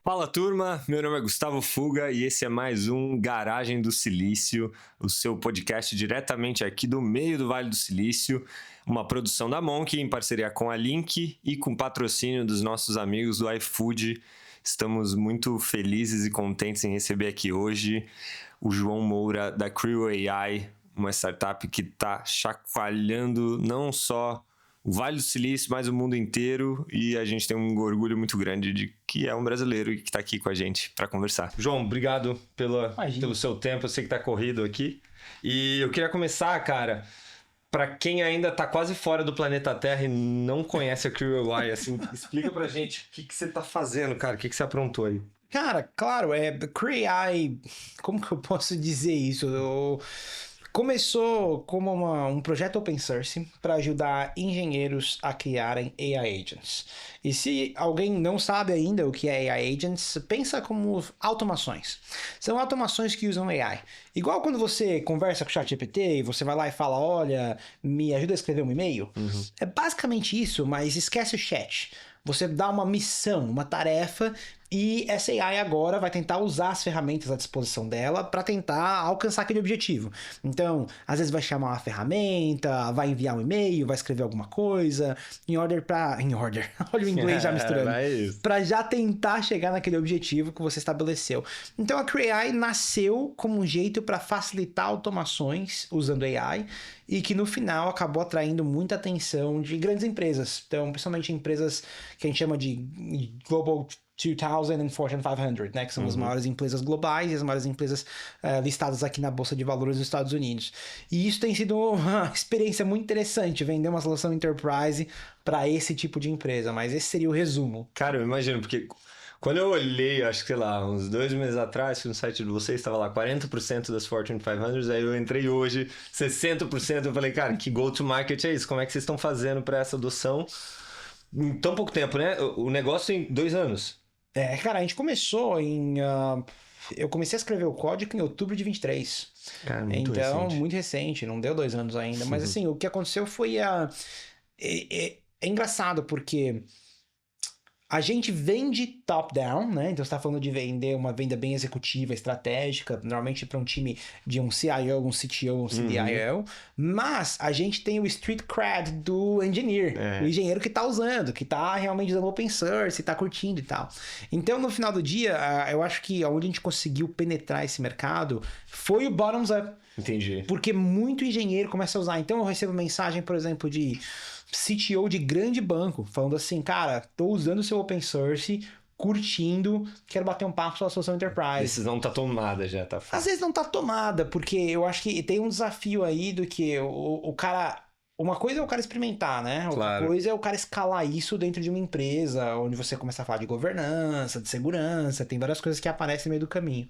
Fala turma, meu nome é Gustavo Fuga e esse é mais um Garagem do Silício, o seu podcast diretamente aqui do meio do Vale do Silício, uma produção da Monk em parceria com a Link e com patrocínio dos nossos amigos do iFood. Estamos muito felizes e contentes em receber aqui hoje o João Moura da Crew AI, uma startup que está chacoalhando não só o Vale do Silício, mas o mundo inteiro, e a gente tem um orgulho muito grande de que é um brasileiro e que está aqui com a gente para conversar. João, obrigado pelo seu tempo, eu sei que está corrido aqui. E eu queria começar, cara, para quem ainda está quase fora do planeta Terra e não conhece a Crew AI, assim, explica pra gente o que você está fazendo, cara, o que você aprontou aí? Cara, claro, Crew AI, como que eu posso dizer isso? Começou como um projeto open source para ajudar engenheiros a criarem AI agents. E se alguém não sabe ainda o que é AI agents, pensa como automações. São automações que usam AI. Igual quando você conversa com o ChatGPT e você vai lá e fala, olha, me ajuda a escrever um e-mail. É basicamente isso, mas esquece o chat. Você dá uma missão, uma tarefa, e essa AI agora vai tentar usar as ferramentas à disposição dela para tentar alcançar aquele objetivo. Então, às vezes vai chamar uma ferramenta, vai enviar um e-mail, vai escrever alguma coisa, olha o inglês já misturando, para já tentar chegar naquele objetivo que você estabeleceu. Então, a Crew AI nasceu como um jeito para facilitar automações usando AI, e que no final acabou atraindo muita atenção de grandes empresas. Então, principalmente empresas que a gente chama de Global 2000 e Fortune 500, né? Que são as maiores empresas globais e as maiores empresas listadas aqui na Bolsa de Valores dos Estados Unidos. E isso tem sido uma experiência muito interessante, vender uma solução enterprise para esse tipo de empresa. Mas esse seria o resumo. Cara, eu imagino, porque quando eu olhei, acho que sei lá, uns 2 meses atrás, no site de vocês estava lá 40% das Fortune 500, aí eu entrei hoje 60%, eu falei, cara, que go-to-market é isso? Como é que vocês estão fazendo para essa adoção em tão pouco tempo, né? O negócio em 2 anos. Cara, a gente começou eu comecei a escrever o código em outubro de 23. Cara, muito então, recente. muito recente, não deu 2 anos ainda. Mas assim, o que aconteceu foi é engraçado, porque a gente vende top-down, né? Então você está falando de vender uma venda bem executiva, estratégica, normalmente para um time de um CIO, um CTO, um CDIO, mas a gente tem o street cred do engineer, o engenheiro que está usando, que está realmente usando open source, está curtindo e tal. Então, no final do dia, eu acho que onde a gente conseguiu penetrar esse mercado foi o bottoms up. Entendi. Porque muito engenheiro começa a usar. Então eu recebo mensagem, por exemplo, de CTO de grande banco, falando assim, cara, tô usando o seu open source, curtindo, quero bater um papo sobre a solução enterprise. Decisão tá tomada já, tá fácil. Às vezes não tá tomada, porque eu acho que tem um desafio aí do que o cara... Uma coisa é o cara experimentar, né? Outra coisa é o cara escalar isso dentro de uma empresa, onde você começa a falar de governança, de segurança, tem várias coisas que aparecem no meio do caminho.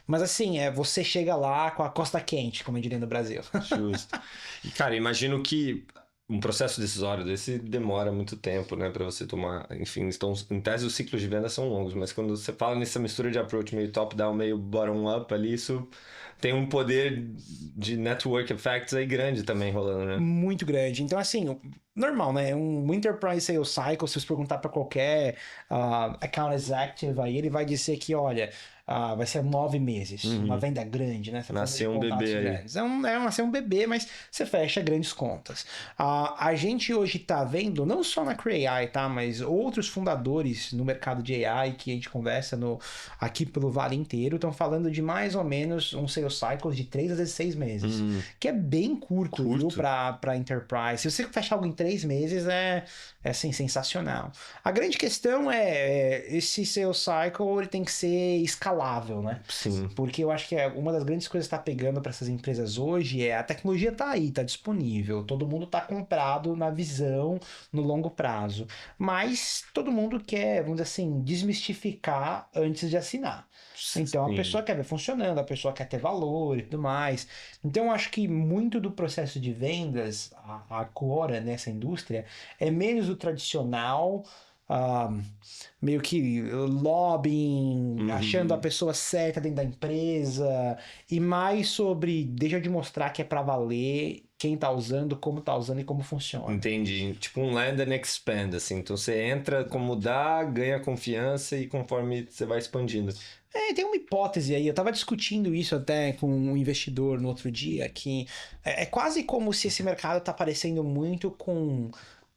Mas assim, você chega lá com a costa quente, como eu diria no Brasil. Justo. E, cara, imagino que um processo decisório desse demora muito tempo, né, para você tomar, enfim, então, em tese os ciclos de venda são longos, mas quando você fala nessa mistura de approach meio top-down, meio bottom-up ali, isso tem um poder de network effects aí grande também rolando, né? Muito grande. Então, assim, normal, né? Um Enterprise Sales Cycle, se você perguntar para qualquer account executive aí, ele vai dizer que, olha, vai ser 9 meses. Uma venda grande, né? Nasceu um bebê aí. Nasceu um bebê, mas você fecha grandes contas. A gente hoje tá vendo, não só na Crew AI, tá? Mas outros fundadores no mercado de AI que a gente conversa aqui pelo Vale inteiro estão falando de mais ou menos um sales cycle de 3 a 16 meses. Que é bem curto. Viu? Pra Enterprise. Se você fecha algo em 3 meses, é assim, sensacional. A grande questão esse sales cycle ele tem que ser escalável, né? Sim. Porque eu acho que uma das grandes coisas que está pegando para essas empresas hoje a tecnologia tá aí, tá disponível, todo mundo tá comprado na visão no longo prazo, mas todo mundo quer, vamos dizer assim, desmistificar antes de assinar. Então a pessoa quer ver funcionando, a pessoa quer ter valor e tudo mais. Então eu acho que muito do processo de vendas agora nessa indústria é menos do tradicional, meio que lobbying, achando a pessoa certa dentro da empresa, e mais sobre deixa de mostrar que é pra valer quem tá usando, como tá usando e como funciona. Entendi. Tipo um land and expand, assim. Então você entra como dá, ganha confiança e conforme você vai expandindo. Tem uma hipótese aí, eu tava discutindo isso até com um investidor no outro dia, que é quase como se esse mercado tá parecendo muito com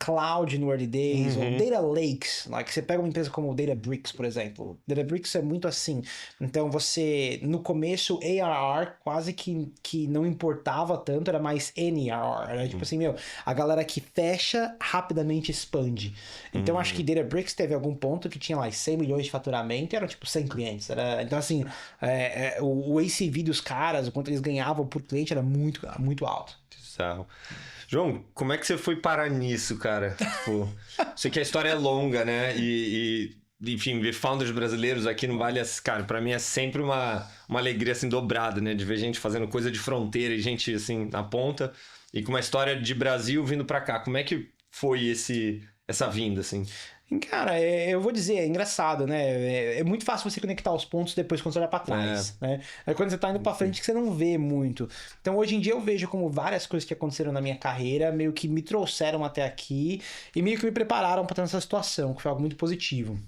cloud no early days, ou data lakes, like você pega uma empresa como o Databricks, por exemplo. Databricks é muito assim. Então você, no começo, ARR quase que não importava tanto, era mais NRR. Era tipo assim, a galera que fecha rapidamente expande. Então acho que Databricks teve algum ponto que tinha lá 100 milhões de faturamento e eram tipo 100 clientes. Então assim, o ACV dos caras, o quanto eles ganhavam por cliente era muito, muito alto. Bizarro. João, como é que você foi parar nisso, cara? Tipo, sei que a história é longa, né? Enfim, ver founders brasileiros aqui no Vale, cara, pra mim é sempre uma alegria, assim, dobrada, né? De ver gente fazendo coisa de fronteira e gente, assim, na ponta. E com uma história de Brasil vindo pra cá. Como é que foi essa vinda, assim? Cara, eu vou dizer, é engraçado, né? É muito fácil você conectar os pontos depois quando você olha pra trás, né? É quando você tá indo pra frente que você não vê muito. Então, hoje em dia, eu vejo como várias coisas que aconteceram na minha carreira meio que me trouxeram até aqui e meio que me prepararam pra estar nessa situação, que foi algo muito positivo.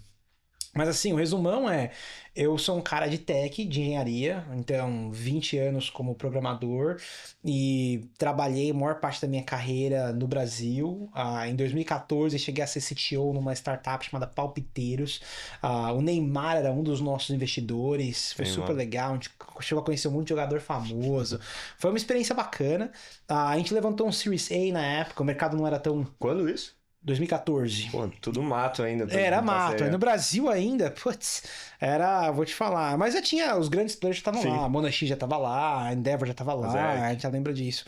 Mas assim, o resumão eu sou um cara de tech, de engenharia, então 20 anos como programador e trabalhei a maior parte da minha carreira no Brasil. Em 2014 cheguei a ser CTO numa startup chamada Palpiteiros. O Neymar era um dos nossos investidores, foi super legal, a gente chegou a conhecer um monte de jogador famoso. Foi uma experiência bacana. A gente levantou um Series A na época, o mercado não era tão... Quando isso? 2014. Pô, tudo mato ainda. Era mato. No Brasil ainda, putz, vou te falar. Mas já tinha, os grandes players já estavam lá. A Monashi já estava lá, a Endeavor já estava lá, a gente já lembra disso.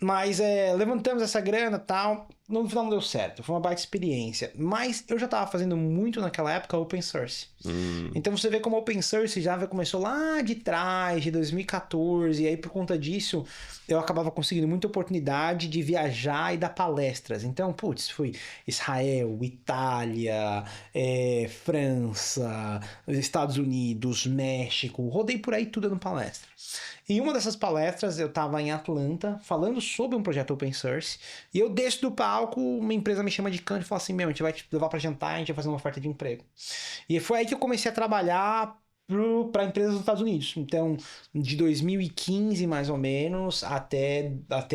Mas levantamos essa grana e tal. No final não deu certo. Foi uma baita experiência. Mas eu já estava fazendo muito naquela época open source. Então você vê como open source já começou lá de trás, de 2014. E aí por conta disso, eu acabava conseguindo muita oportunidade de viajar e dar palestras. Então, putz, fui Israel, Itália, França, Estados Unidos, México. Rodei por aí tudo dando palestra. Em uma dessas palestras, eu estava em Atlanta, falando sobre um projeto open source, e eu desço do palco, uma empresa me chama de canto e fala assim, a gente vai te levar para jantar, a gente vai fazer uma oferta de emprego. E foi aí que eu comecei a trabalhar para empresas dos Estados Unidos. Então, de 2015, mais ou menos, até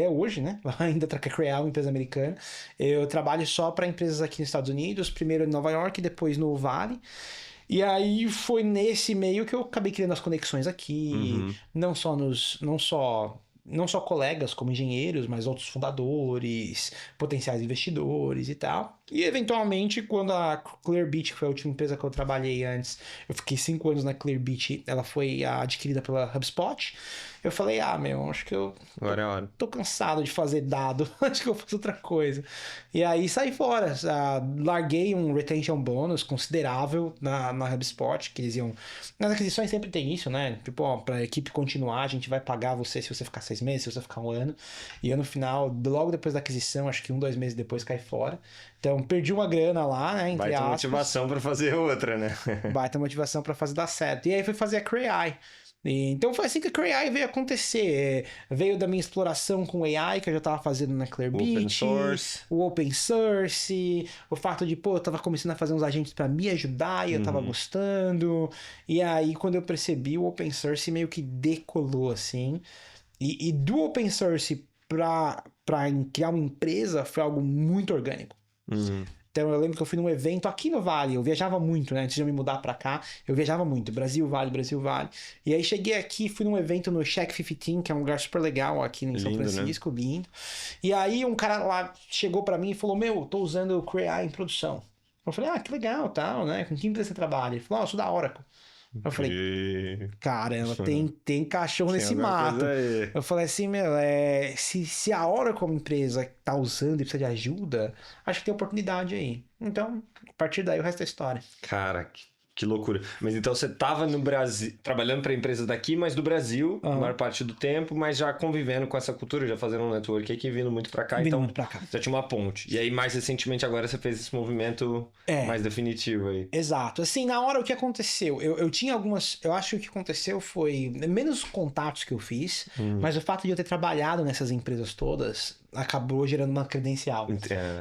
hoje, né? Ainda para criar uma empresa americana. Eu trabalho só para empresas aqui nos Estados Unidos, primeiro em Nova York, depois no Vale. E aí foi nesse meio que eu acabei criando as conexões aqui, não só colegas como engenheiros, mas outros fundadores, potenciais investidores e tal. E eventualmente, quando a Clearbit, que foi a última empresa que eu trabalhei antes, eu fiquei 5 anos na Clearbit, ela foi adquirida pela HubSpot. Eu falei, acho que eu tô cansado de fazer dado, acho que eu faço outra coisa. E aí saí fora, larguei um retention bonus considerável na HubSpot, que eles iam... Nas aquisições sempre tem isso, né? Tipo, pra equipe continuar, a gente vai pagar você se você ficar 6 meses, se você ficar 1 ano. E eu no final, logo depois da aquisição, acho que 2 meses depois cai fora. Então, perdi uma grana lá, né? Entre aspas. Motivação pra fazer outra, né? Baita motivação pra fazer dar certo. E aí foi fazer a CreAI. Então foi assim que a CreAI veio acontecer. Veio da minha exploração com AI, que eu já estava fazendo na Clearbit, o open source, o fato de, eu tava começando a fazer uns agentes para me ajudar e eu tava gostando. E aí, quando eu percebi, o open source meio que decolou, assim. E do open source para criar uma empresa foi algo muito orgânico. Então eu lembro que eu fui num evento aqui no Vale, eu viajava muito, né? Antes de eu me mudar pra cá, eu viajava muito, Brasil Vale. E aí cheguei aqui, fui num evento no Shack 15, que é um lugar super legal aqui em São Francisco, né? Lindo. E aí um cara lá chegou pra mim e falou, tô usando o CreAI em produção. Eu falei, que legal, tal, né? Com que empresa você trabalha? Ele falou, eu sou da Oracle. Eu falei, caramba, tem cachorro nesse mato. Eu falei assim, se a Oracle como empresa tá usando e precisa de ajuda, acho que tem oportunidade aí. Então, a partir daí o resto é história. Cara, Que loucura. Mas então você estava no Brasil, trabalhando para empresas daqui, mas do Brasil, a maior parte do tempo, mas já convivendo com essa cultura, já fazendo um network aqui, vindo muito para cá. Vindo Então, muito pra cá. já tinha uma ponte. E aí, mais recentemente, agora você fez esse movimento mais definitivo aí. Exato. Assim, na hora o que aconteceu? Eu tinha algumas... Eu acho que o que aconteceu foi... Menos contatos que eu fiz, mas o fato de eu ter trabalhado nessas empresas todas acabou gerando uma credencial.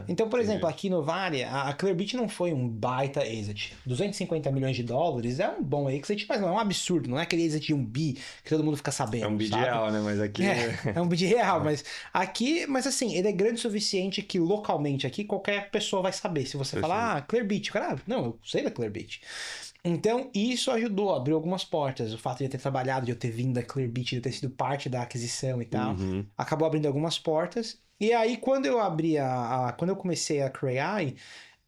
Então, por exemplo, aqui no Varia, a Clearbit não foi um baita exit. 250 milhões de dólares é um bom exit, mas não é um absurdo. Não é aquele exit de um bi que todo mundo fica sabendo. É um bi sabe? real, né? Mas aqui... É um bi real, mas aqui... Mas assim, ele é grande o suficiente que localmente aqui qualquer pessoa vai saber. Se você falar, Clearbit, cara, não, eu sei da Clearbit. Então, isso ajudou, abriu algumas portas. O fato de eu ter trabalhado, de eu ter vindo da Clearbit, de eu ter sido parte da aquisição e tal, acabou abrindo algumas portas. E aí, quando eu abri quando eu comecei a Cray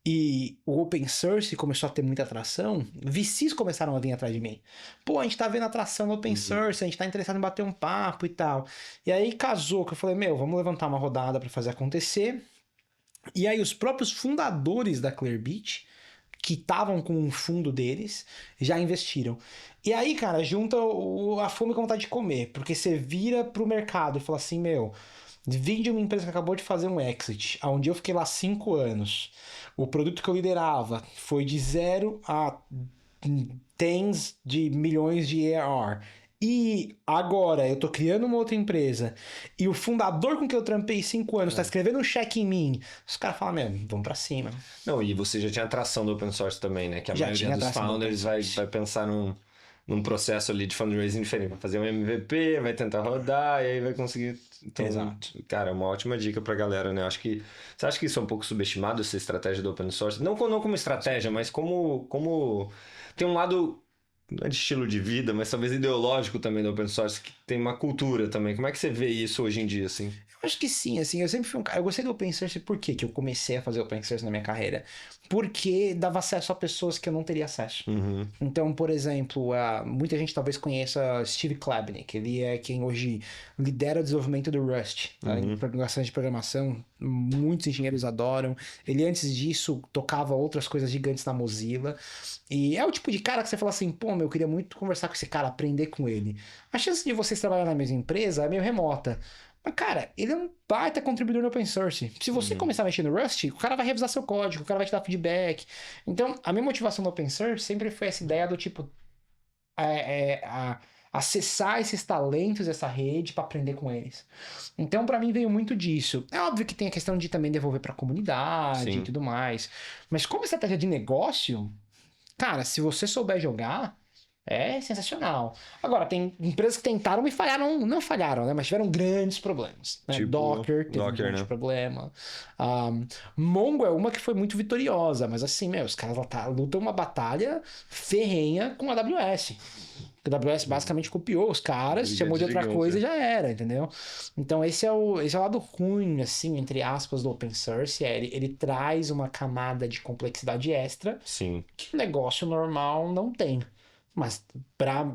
e o open source começou a ter muita atração, VCs começaram a vir atrás de mim. Pô, a gente tá vendo atração no open source, a gente tá interessado em bater um papo e tal. E aí casou que eu falei, vamos levantar uma rodada para fazer acontecer. E aí os próprios fundadores da Clearbit, que estavam com um fundo deles, já investiram. E aí, cara, junta a fome com a vontade de comer, porque você vira pro mercado e fala assim, vim de uma empresa que acabou de fazer um exit, onde eu fiquei lá 5 anos. O produto que eu liderava foi de 0 a tens de milhões de ARR. E agora eu tô criando uma outra empresa e o fundador com que eu trampei 5 anos tá escrevendo um cheque em mim. Os caras falam, vamos pra cima. Não, e você já tinha atração do open source também, né? Que a maioria dos founders vai pensar num processo ali de fundraising diferente. Vai fazer um MVP, vai tentar rodar e aí vai conseguir... Então, exato. Cara, é uma ótima dica pra galera, né? Você acha que isso é um pouco subestimado, essa estratégia do open source? Não como estratégia, mas como... Tem um lado... Não é de estilo de vida, mas talvez ideológico também do open source, que tem uma cultura também. Como é que você vê isso hoje em dia, assim? Eu acho que sim, assim, eu sempre fui um cara... Eu gostei do open source, por quê que eu comecei a fazer open source na minha carreira? Porque dava acesso a pessoas que eu não teria acesso. Então, por exemplo, muita gente talvez conheça Steve Klabnik, ele é quem hoje lidera o desenvolvimento do Rust, tá? Em de programação, muitos engenheiros adoram. Ele antes disso tocava outras coisas gigantes na Mozilla. E é o tipo de cara que você fala assim, eu queria muito conversar com esse cara, aprender com ele. A chance de vocês trabalharem na mesma empresa é meio remota. Mas, cara, ele é um baita contribuidor no open source. Se você começar a mexer no Rust, o cara vai revisar seu código, o cara vai te dar feedback. Então, a minha motivação no open source sempre foi essa ideia do tipo... acessar esses talentos, essa rede, para aprender com eles. Então, para mim, veio muito disso. É óbvio que tem a questão de também devolver para a comunidade e tudo mais. Mas como estratégia de negócio... Cara, se você souber jogar, é sensacional. Agora, tem empresas que tentaram e falharam, não falharam, né? Mas tiveram grandes problemas. Né? Tipo, Docker teve um grande problema. Mongo é uma que foi muito vitoriosa, mas assim, os caras lutam uma batalha ferrenha com a AWS. A AWS basicamente copiou os caras, chamou de outra coisa e já era, entendeu? Então esse é o lado ruim, assim, entre aspas, do open source. Ele traz uma camada de complexidade extra que o negócio normal não tem. Mas,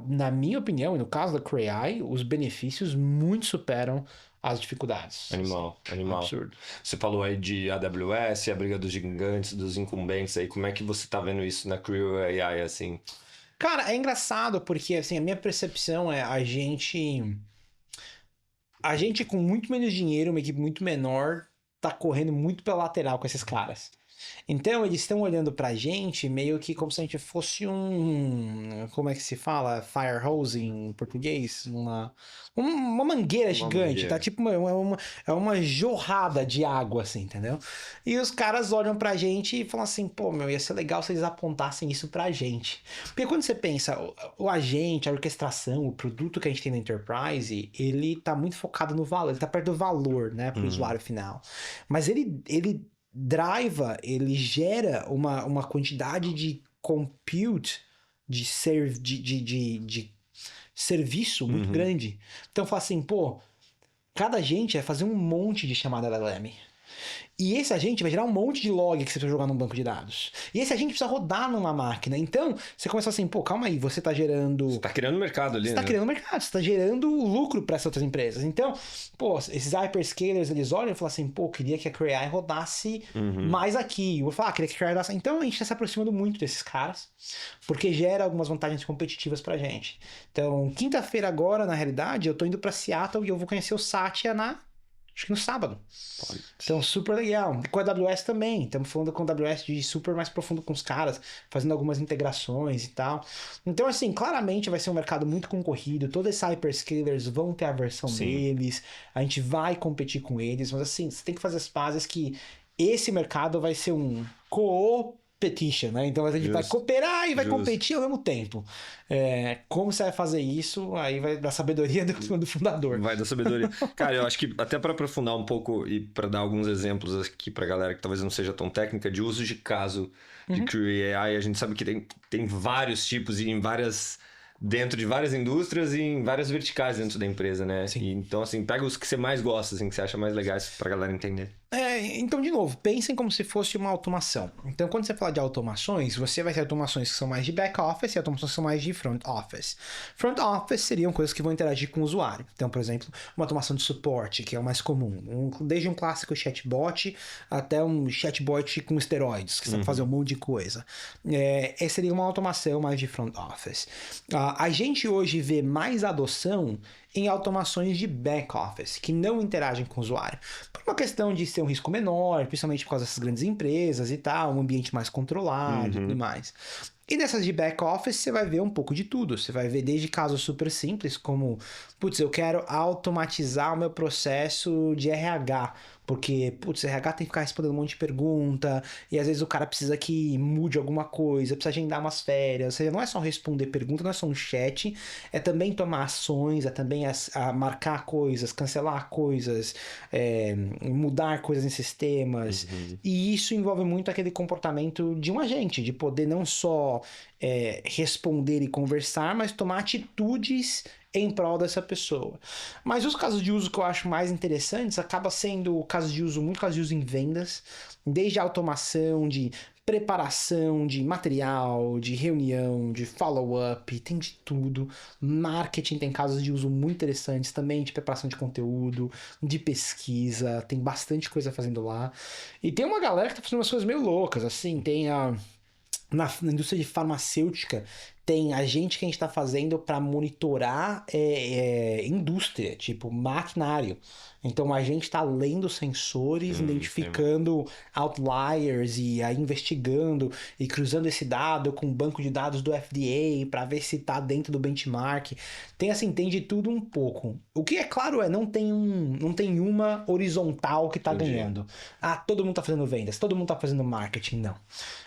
na minha opinião, e no caso da Cray, os benefícios muito superam as dificuldades. Animal. Absurdo. Você falou aí de AWS, a briga dos gigantes, dos incumbentes aí. Como é que você tá vendo isso na Cray AI, assim? Cara, é engraçado porque, assim, a minha percepção é a gente com muito menos dinheiro, uma equipe muito menor, tá correndo muito pela lateral com esses caras. Então, eles estão olhando pra gente meio que como se a gente fosse como é que se fala? Fire hose em português? Uma mangueira gigante, tá? Tipo, é uma jorrada de água, assim, entendeu? E os caras olham pra gente e falam assim, ia ser legal se eles apontassem isso pra gente. Porque quando você pensa, o agente, a orquestração, o produto que a gente tem na Enterprise, ele tá muito focado no valor, ele tá perto do valor, né, pro usuário final. Mas ele gera uma quantidade de compute, de serviço muito grande. Então fala assim, cada agente vai fazer um monte de chamada LLM. E esse agente vai gerar um monte de log que você precisa jogar num banco de dados. E esse agente precisa rodar numa máquina. Então, você começa assim, pô, calma aí, você tá gerando... Você tá criando mercado ali, Você né? tá criando mercado, você tá gerando lucro para essas outras empresas. Então, pô, esses hyperscalers, eles olham e falam assim, pô, queria que a CrayEye rodasse mais aqui. Eu vou falar, queria que a CrayEye rodasse... Então, a gente tá se aproximando muito desses caras, porque gera algumas vantagens competitivas pra gente. Então, quinta-feira agora, na realidade, eu tô indo pra Seattle e eu vou conhecer o Satya acho que no sábado. Então, super legal. Com a AWS também. Estamos falando com a AWS de super mais profundo com os caras, fazendo algumas integrações e tal. Então, assim, claramente vai ser um mercado muito concorrido. Todos esses hyperscalers vão ter a versão deles. A gente vai competir com eles. Mas, assim, você tem que fazer as pazes que esse mercado vai ser um competition, né? Então a gente vai cooperar e vai competir ao mesmo tempo. Como você vai fazer isso? Aí vai da sabedoria do fundador. Vai da sabedoria. Cara, eu acho que até para aprofundar um pouco e para dar alguns exemplos aqui pra galera que talvez não seja tão técnica, de uso de caso de CrayEye, a gente sabe que tem vários tipos e dentro de várias indústrias e em várias verticais dentro da empresa, né? Sim. Então, assim, pega os que você mais gosta, assim, que você acha mais legais pra galera entender. Então, de novo, pensem como se fosse uma automação. Então, quando você fala de automações, você vai ter automações que são mais de back office e automações que são mais de front office. Front office seriam coisas que vão interagir com o usuário. Então, por exemplo, uma automação de suporte, que é o mais comum. Desde um clássico chatbot até um chatbot com esteroides, que sabe fazer um monte de coisa. Essa seria uma automação mais de front office. A gente hoje vê mais adoção em automações de back office, que não interagem com o usuário. Por uma questão de ser um risco menor, principalmente por causa dessas grandes empresas e tal, um ambiente mais controlado e tudo mais. E nessas de back office você vai ver um pouco de tudo. Você vai ver desde casos super simples como, putz, eu quero automatizar o meu processo de RH, porque, putz, RH tem que ficar respondendo um monte de pergunta, e às vezes o cara precisa que mude alguma coisa, precisa agendar umas férias, ou seja, não é só responder pergunta, não é só um chat, é também tomar ações, é também marcar coisas, cancelar coisas, mudar coisas em sistemas, e isso envolve muito aquele comportamento de um agente, de poder não só responder e conversar, mas tomar atitudes em prol dessa pessoa. Mas os casos de uso que eu acho mais interessantes acaba sendo muito caso de uso em vendas, desde a automação de preparação de material, de reunião, de follow-up, tem de tudo. Marketing tem casos de uso muito interessantes também, de preparação de conteúdo, de pesquisa, tem bastante coisa fazendo lá. E tem uma galera que tá fazendo umas coisas meio loucas, assim, na indústria de farmacêutica, tem a gente que a gente está fazendo para monitorar indústria, tipo maquinário. Então a gente está lendo sensores, identificando outliers e investigando e cruzando esse dado com o banco de dados do FDA para ver se está dentro do benchmark. Tem de tudo um pouco. O que é claro não tem uma horizontal que está ganhando. Todo mundo está fazendo vendas, todo mundo está fazendo marketing, não.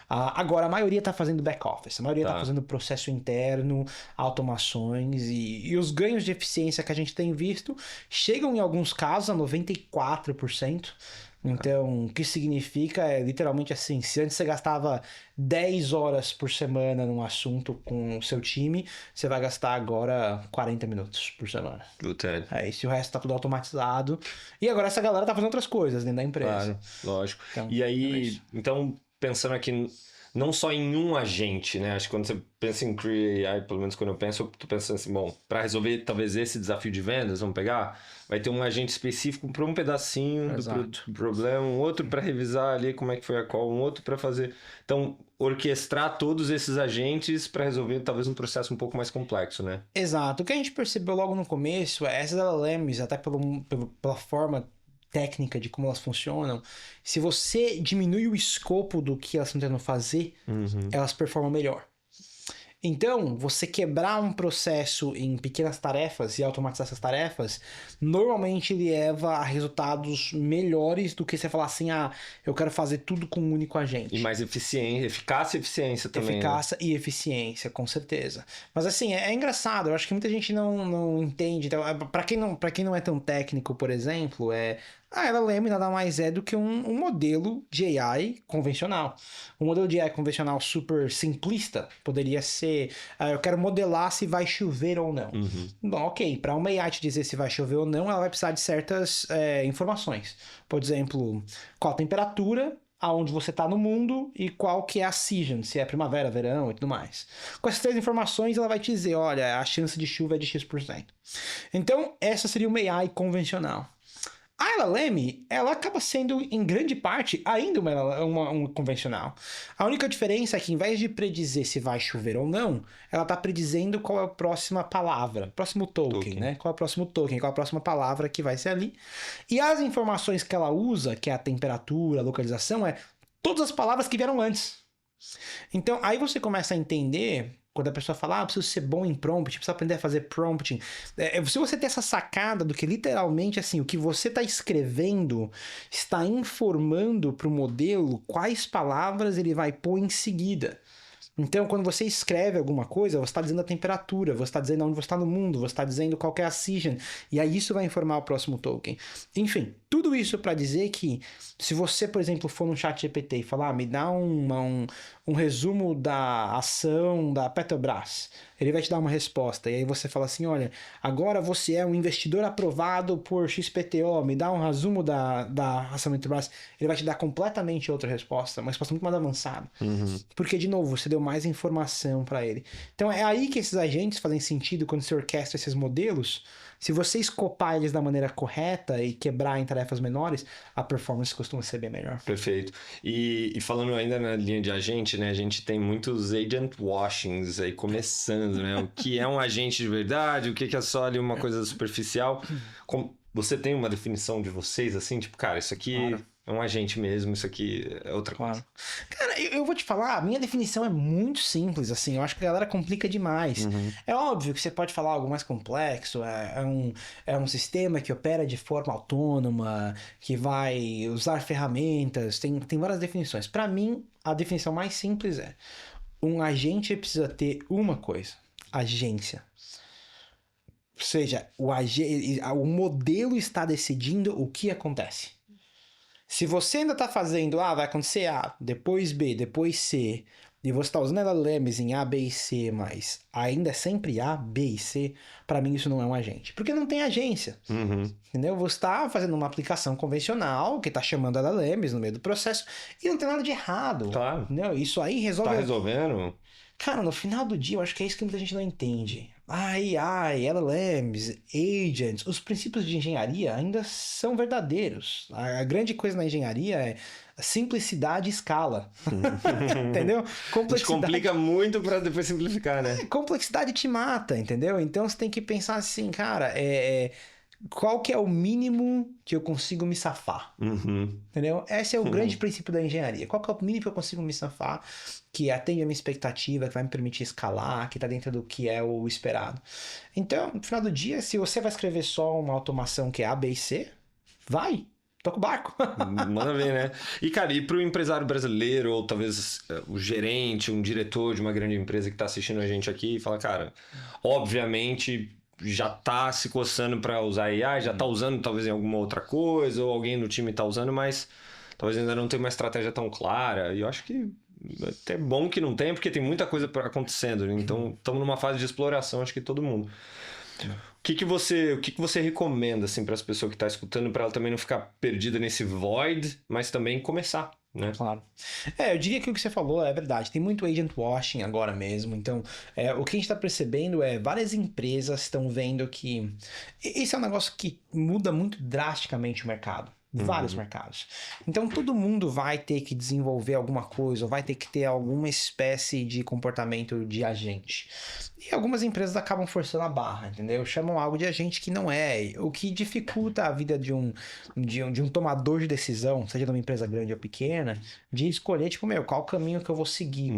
Agora, a maioria está fazendo back-office, a maioria está fazendo processo interno, automações e os ganhos de eficiência que a gente tem visto chegam em alguns casos a 94%. Então, o que significa literalmente assim, se antes você gastava 10 horas por semana num assunto com o seu time, você vai gastar agora 40 minutos por semana. Isso, o resto tá tudo automatizado. E agora essa galera tá fazendo outras coisas dentro da empresa. Claro, lógico. Então, e aí, pensando aqui não só em um agente, né? Acho que quando você pensa em CrayEye, pelo menos quando eu penso, eu tô pensando assim, bom, para resolver talvez esse desafio de vendas, vamos pegar, vai ter um agente específico para um pedacinho do problema, um outro para revisar ali como é que foi a call, um outro para fazer... Então, orquestrar todos esses agentes para resolver talvez um processo um pouco mais complexo, né? Exato. O que a gente percebeu logo no começo é essas LLMs, até pela forma técnica de como elas funcionam, se você diminui o escopo do que elas estão tentando fazer, elas performam melhor. Então, você quebrar um processo em pequenas tarefas e automatizar essas tarefas, normalmente leva a resultados melhores do que você falar assim, eu quero fazer tudo com um único agente. E mais eficácia e eficiência também. Eficácia e eficiência, com certeza. Mas assim, é engraçado, eu acho que muita gente não entende. Então, para quem não é tão técnico, por exemplo, A LLM nada mais é do que um modelo de AI convencional. Um modelo de AI convencional super simplista poderia ser, eu quero modelar se vai chover ou não. Bom, ok, para uma AI te dizer se vai chover ou não, ela vai precisar de certas informações. Por exemplo, qual a temperatura, aonde você está no mundo e qual que é a season, se é primavera, verão e tudo mais. Com essas 3 informações, ela vai te dizer, olha, a chance de chuva é de X%. Então, essa seria uma AI convencional. A LLM, ela acaba sendo, em grande parte, ainda uma convencional. A única diferença é que, em vez de predizer se vai chover ou não, ela está predizendo qual é a próxima palavra, próximo token, né? Qual é o próximo token, qual é a próxima palavra que vai ser ali. E as informações que ela usa, que é a temperatura, a localização, é todas as palavras que vieram antes. Então, aí você começa a entender, quando a pessoa fala, preciso ser bom em prompt, preciso aprender a fazer prompting. Se você ter essa sacada do que literalmente, assim, o que você está escrevendo está informando para o modelo quais palavras ele vai pôr em seguida. Então, quando você escreve alguma coisa, você está dizendo a temperatura, você está dizendo onde você está no mundo, você está dizendo qual é a season, e aí isso vai informar o próximo token. Enfim, tudo isso para dizer que se você, por exemplo, for no chat GPT e falar, me dá um resumo da ação da Petrobras, ele vai te dar uma resposta, e aí você fala assim, olha, agora você é um investidor aprovado por XPTO, me dá um resumo da ação da Petrobras, ele vai te dar completamente outra resposta, uma resposta muito mais avançada. Porque, de novo, você deu mais informação para ele. Então é aí que esses agentes fazem sentido quando você orquestra esses modelos. Se você escopar eles da maneira correta e quebrar em tarefas menores, a performance costuma ser bem melhor. Perfeito. E falando ainda na linha de agente, né? A gente tem muitos agent washings aí começando, né? O que é um agente de verdade, o que é só ali uma coisa superficial. Você tem uma definição de vocês, assim? Tipo, cara, isso aqui... Claro. É um agente mesmo, isso aqui é outra coisa. Cara, eu vou te falar, a minha definição é muito simples, assim, eu acho que a galera complica demais. É óbvio que você pode falar algo mais complexo, é um sistema que opera de forma autônoma, que vai usar ferramentas, tem várias definições. Para mim, a definição mais simples é, um agente precisa ter uma coisa, agência. Ou seja, o modelo está decidindo o que acontece. Se você ainda está fazendo, vai acontecer A, depois B, depois C, e você está usando LLMs em A, B e C, mas ainda é sempre A, B e C, para mim isso não é um agente. Porque não tem agência. Entendeu? Você está fazendo uma aplicação convencional, que está chamando LLMs no meio do processo, e não tem nada de errado. Claro. Entendeu? Isso aí resolve... Tá resolvendo? Cara, no final do dia, eu acho que é isso que muita gente não entende. AI, LLMs, agents, os princípios de engenharia ainda são verdadeiros. A grande coisa na engenharia é simplicidade e escala. Entendeu? Complexidade... A gente complica muito para depois simplificar, né? Complexidade te mata, entendeu? Então você tem que pensar assim, cara, qual que é o mínimo que eu consigo me safar? Entendeu? Esse é o grande princípio da engenharia. Qual que é o mínimo que eu consigo me safar, que atende a minha expectativa, que vai me permitir escalar, que está dentro do que é o esperado. Então, no final do dia, se você vai escrever só uma automação que é A, B e C, vai! Toca o barco. Manda ver, né? E, cara, e pro empresário brasileiro, ou talvez o gerente, um diretor de uma grande empresa que tá assistindo a gente aqui e fala, cara, obviamente já tá se coçando para usar AI, já tá usando talvez em alguma outra coisa, ou alguém no time tá usando, mas talvez ainda não tenha uma estratégia tão clara. E eu acho que é até bom que não tenha, porque tem muita coisa acontecendo. Então, estamos numa fase de exploração, acho que todo mundo. O que você recomenda assim, para as pessoas que estão escutando, para ela também não ficar perdida nesse void, mas também começar, né? Claro. Eu diria que o que você falou é verdade. Tem muito agent washing agora mesmo. Então, o que a gente está percebendo é várias empresas estão vendo que esse é um negócio que muda muito drasticamente o mercado. Vários mercados. Então, todo mundo vai ter que desenvolver alguma coisa, ou vai ter que ter alguma espécie de comportamento de agente. E algumas empresas acabam forçando a barra, entendeu? Chamam algo de agente que não é, o que dificulta a vida de um tomador de decisão, seja de uma empresa grande ou pequena, de escolher, tipo, qual o caminho que eu vou seguir,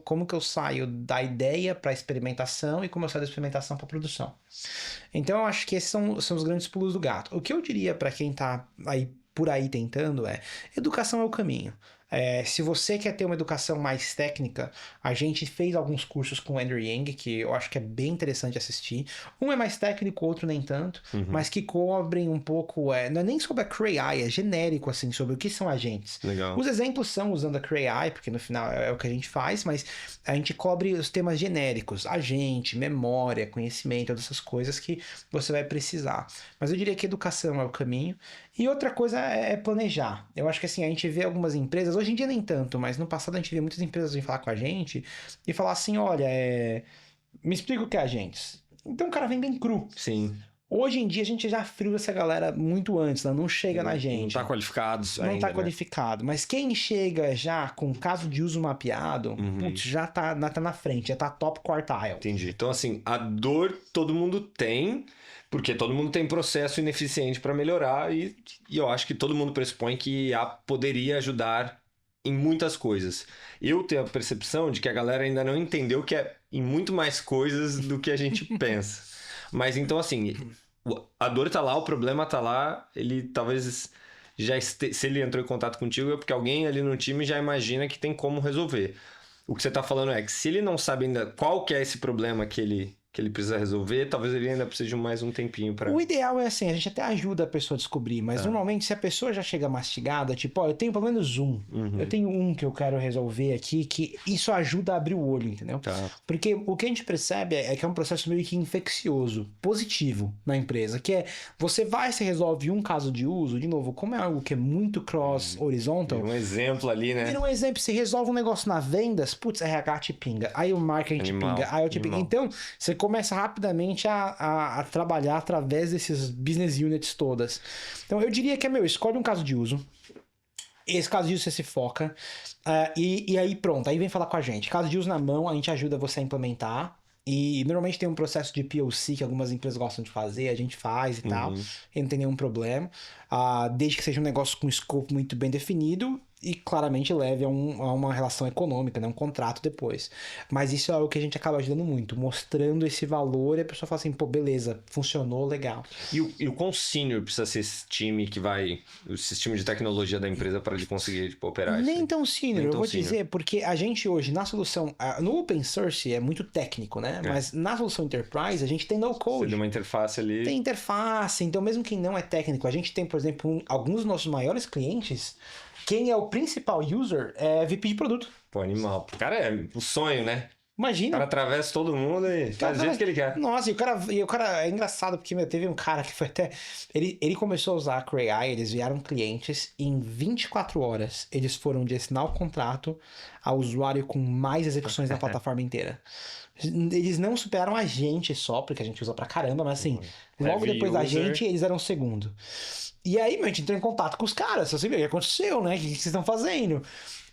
como que eu saio da ideia para a experimentação e como eu saio da experimentação para a produção. Então, eu acho que esses são os grandes pulos do gato. O que eu diria para quem tá aí por aí tentando educação é o caminho. Se você quer ter uma educação mais técnica, a gente fez alguns cursos com o Andrew Yang, que eu acho que é bem interessante assistir. Um é mais técnico, outro nem tanto, mas que cobrem um pouco, não é nem sobre a Cray, é genérico, assim, sobre o que são agentes. Legal. Os exemplos são usando a Cray, porque no final é o que a gente faz, mas a gente cobre os temas genéricos, agente, memória, conhecimento, todas essas coisas que você vai precisar. Mas eu diria que educação é o caminho. E outra coisa é planejar. Eu acho que assim, a gente vê algumas empresas, hoje em dia nem tanto, mas no passado a gente vê muitas empresas vir falar com a gente e falar assim, olha, me explica o que é agentes. Então o cara vem bem cru. Sim. Hoje em dia a gente já frio essa galera muito antes, ela não chega na gente. Não tá qualificado ainda, não tá qualificado. Mas quem chega já com caso de uso mapeado, putz, já tá na frente, já tá top quartile. Entendi. Então assim, a dor todo mundo tem, porque todo mundo tem processo ineficiente para melhorar e eu acho que todo mundo pressupõe que a poderia ajudar em muitas coisas. Eu tenho a percepção de que a galera ainda não entendeu que é em muito mais coisas do que a gente pensa. Mas então assim, a dor tá lá, o problema tá lá, ele talvez se ele entrou em contato contigo é porque alguém ali no time já imagina que tem como resolver. O que você tá falando é que se ele não sabe ainda qual que é esse problema que ele precisa resolver, talvez ele ainda precise de mais um tempinho para... O ideal é assim, a gente até ajuda a pessoa a descobrir, mas normalmente se a pessoa já chega mastigada, tipo, eu tenho pelo menos eu tenho um que eu quero resolver aqui, que isso ajuda a abrir o olho, entendeu? Tá. Porque o que a gente percebe é que é um processo meio que infeccioso, positivo na empresa, que é, você resolve um caso de uso, de novo, como é algo que é muito cross-horizontal... Um exemplo ali, né? Vira um exemplo, você resolve um negócio na vendas, putz, RH te pinga, aí o marketing te pinga, aí eu te pinga. Então, você começa rapidamente a trabalhar através desses business units todas. Então, eu diria que escolhe um caso de uso, esse caso de uso você se foca, e aí pronto, aí vem falar com a gente. Caso de uso na mão, a gente ajuda você a implementar, e normalmente tem um processo de POC que algumas empresas gostam de fazer, a gente faz e tal, e não tem nenhum problema, desde que seja um negócio com escopo muito bem definido, e claramente leve a uma relação econômica, né? Um contrato depois. Mas isso é algo que a gente acaba ajudando muito, mostrando esse valor e a pessoa fala assim, pô, beleza, funcionou, legal. E o quão senior precisa ser esse time esse time de tecnologia da empresa para ele conseguir operar isso? Nem tão senior, eu vou dizer, porque a gente hoje, na solução, no open source é muito técnico, né? Mas na solução enterprise, a gente tem no code. Você tem uma interface ali. Tem interface, então mesmo quem não é técnico, a gente tem, por exemplo, alguns dos nossos maiores clientes, quem é o principal user é VP de produto. Pô, animal. O cara é o sonho, né? Imagina. O cara atravessa todo mundo e faz do jeito que ele quer. Nossa, e o cara é engraçado, porque teve um cara que foi até... Ele começou a usar a Cray, eles vieram clientes, e em 24 horas eles foram de assinar o contrato ao usuário com mais execuções na plataforma inteira. Eles não superaram a gente só, porque a gente usa pra caramba, mas assim, logo depois da gente, eles eram o segundo. E aí, a gente entrou em contato com os caras, assim, o que aconteceu, né? O que vocês estão fazendo?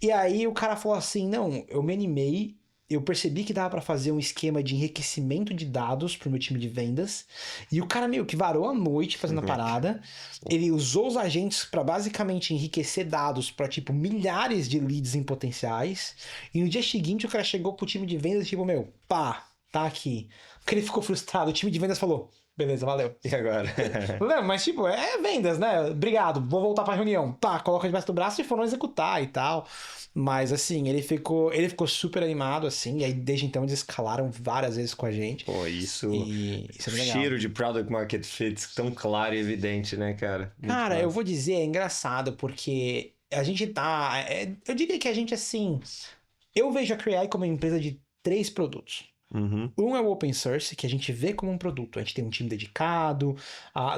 E aí o cara falou assim, não, eu me animei, eu percebi que dava pra fazer um esquema de enriquecimento de dados pro meu time de vendas, e o cara meio que varou a noite fazendo a parada, ele usou os agentes pra basicamente enriquecer dados pra, tipo, milhares de leads em potenciais, e no dia seguinte o cara chegou pro time de vendas, tipo, tá aqui. Porque ele ficou frustrado, o time de vendas falou... Beleza, valeu. E agora? Não, mas tipo, é vendas, né? Obrigado, vou voltar pra reunião. Tá, coloca debaixo do braço e foram executar e tal. Mas assim, ele ficou super animado, assim, e aí desde então eles escalaram várias vezes com a gente. Pô, isso é o legal. cheiro de Product Market Fit tão claro e evidente, né, cara? Muito cara, massa. eu vou dizer, é engraçado, porque a gente tá... eu diria que a gente, assim... Eu vejo a Cray como uma empresa de 3 produtos. Um é o open source, que a gente vê como um produto. A gente tem um time dedicado.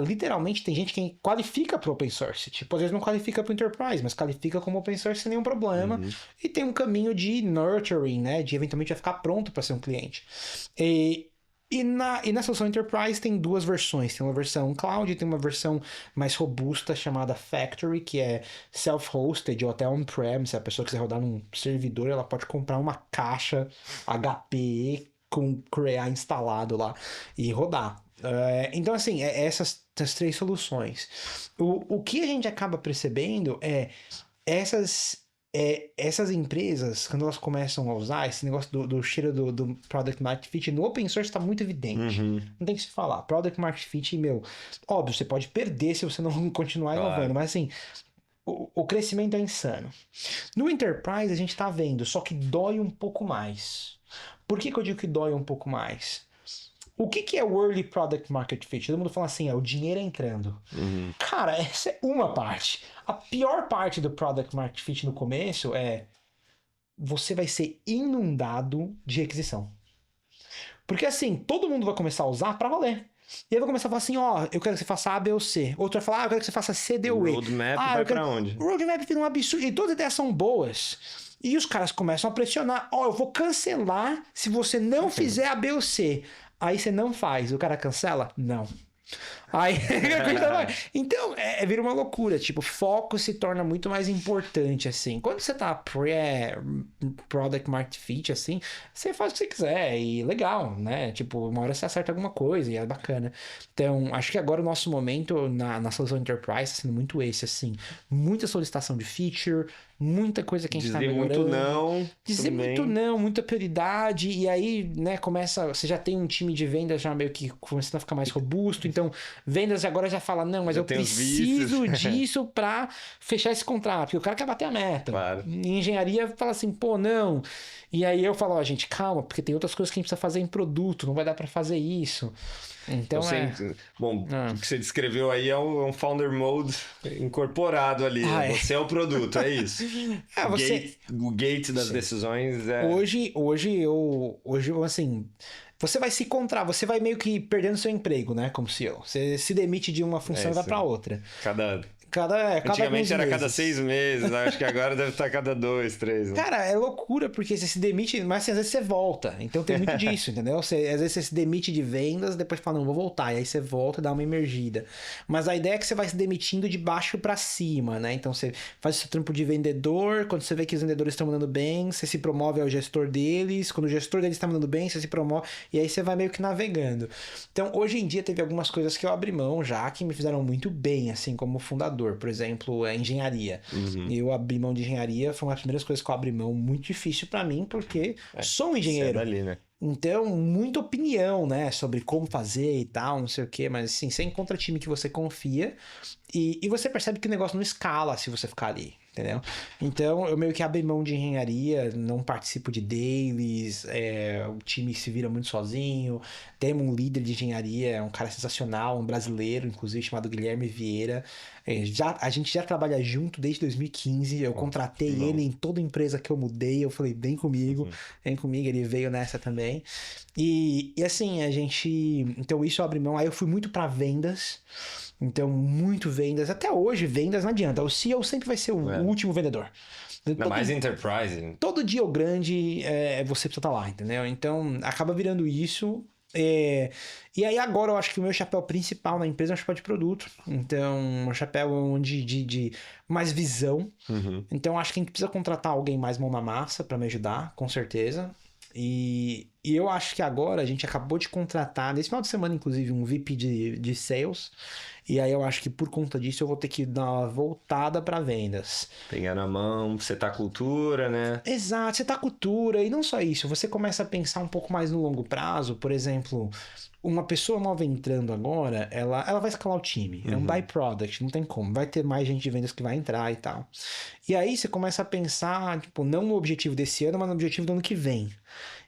Literalmente tem gente que qualifica para open source. Tipo, às vezes não qualifica para enterprise, mas qualifica como open source sem nenhum problema. E tem um caminho de nurturing, né? De eventualmente vai ficar pronto para ser um cliente. E na solução Enterprise tem 2 versões. Tem uma versão cloud e tem uma versão mais robusta chamada Factory, que é self-hosted ou até on-prem. Se a pessoa quiser rodar num servidor, ela pode comprar uma caixa HP com Cray instalado lá e rodar. Então, assim, essas 3 soluções. O que a gente acaba percebendo é essas empresas, quando elas começam a usar esse negócio do cheiro do Product Market Fit, no open source está muito evidente. Não tem que se falar. Product Market Fit, óbvio, você pode perder se você não continuar inovando, mas assim, o crescimento é insano. No Enterprise a gente tá vendo, só que dói um pouco mais. Por que eu digo que dói um pouco mais? O que é o Early Product Market Fit? Todo mundo fala assim, é o dinheiro entrando. Cara, essa é uma parte. A pior parte do Product Market Fit no começo é você vai ser inundado de requisição. Porque assim, todo mundo vai começar a usar pra valer. E aí vai começar a falar assim, ó, eu quero que você faça A, B ou C. Outro vai falar, eu quero que você faça C, D ou E. Roadmap vai pra onde? O roadmap vira um absurdo. E todas as ideias são boas. E os caras começam a pressionar. Ó, eu vou cancelar se você não fizer A, B ou C. Aí você não faz. O cara cancela? Não. Aí, então, vira uma loucura. Tipo, foco se torna muito mais importante, assim. Quando você tá product market fit, assim, você faz o que você quiser e legal, né? Tipo, uma hora você acerta alguma coisa e é bacana. Então, acho que agora o nosso momento na solução Enterprise tá sendo muito esse, assim. Muita solicitação de feature, muita coisa que a gente tá melhorando. Dizer muito não. Dizer muito não, muita prioridade. E aí, né, você já tem um time de vendas já meio que começando a ficar mais robusto. Então, vendas agora já fala, não, mas eu preciso disso pra fechar esse contrato. Porque o cara quer bater a meta. Claro. Em engenharia fala assim, pô, não. E aí eu falo, ó, gente, calma, porque tem outras coisas que a gente precisa fazer em produto, não vai dar pra fazer isso. Então Bom, o que você descreveu aí é um founder mode incorporado ali. Você é o produto, é isso. O gate das decisões é... Hoje, assim, você vai se encontrar, você vai meio que perdendo seu emprego, né, como CEO. Você se demite de uma função e vai pra outra. Antigamente era cada 6 meses, acho que agora deve estar cada 2, 3. Né? Cara, é loucura, porque você se demite, mas assim, às vezes você volta. Então tem muito disso, entendeu? Às vezes você se demite de vendas, depois fala, não, vou voltar. E aí você volta e dá uma emergida. Mas a ideia é que você vai se demitindo de baixo pra cima, né? Então você faz o seu trampo de vendedor, quando você vê que os vendedores estão mandando bem, você se promove ao gestor deles, quando o gestor deles está mandando bem, você se promove, e aí você vai meio que navegando. Então, hoje em dia, teve algumas coisas que eu abri mão já, que me fizeram muito bem, assim, como fundador. Por exemplo, a engenharia. Eu abri mão de engenharia, foi uma das primeiras coisas que eu abri mão, muito difícil pra mim, porque sou um engenheiro. Você é dali, né? Então, muita opinião, né, sobre como fazer e tal, não sei o quê, mas assim, você encontra time que você confia e você percebe que o negócio não escala se você ficar ali, entendeu? Então, eu meio que abri mão de engenharia, não participo de dailies, o time se vira muito sozinho, temos um líder de engenharia, um cara sensacional, um brasileiro, inclusive, chamado Guilherme Vieira. A gente já trabalha junto desde 2015, eu contratei ele em toda empresa que eu mudei, eu falei, vem comigo, ele veio nessa também. E assim, então isso eu abri mão, aí eu fui muito para vendas. Então, muito vendas. Até hoje, vendas não adianta. O CEO sempre vai ser o último vendedor. Ainda mais Enterprise. Todo dia o grande, você precisa estar lá, entendeu? Então, acaba virando isso. E aí agora eu acho que o meu chapéu principal na empresa é um chapéu de produto. Então, um chapéu onde de mais visão. Então, acho que a gente precisa contratar alguém mais mão na massa para me ajudar, com certeza. E eu acho que agora a gente acabou de contratar, nesse final de semana, inclusive, um VP de Sales. E aí eu acho que por conta disso eu vou ter que dar uma voltada para vendas. Pegar na mão, setar cultura, né? Exato, setar cultura. E não só isso, você começa a pensar um pouco mais no longo prazo. Por exemplo, uma pessoa nova entrando agora, ela vai escalar o time. É um byproduct, não tem como. Vai ter mais gente de vendas que vai entrar e tal. E aí você começa a pensar, tipo, não no objetivo desse ano, mas no objetivo do ano que vem.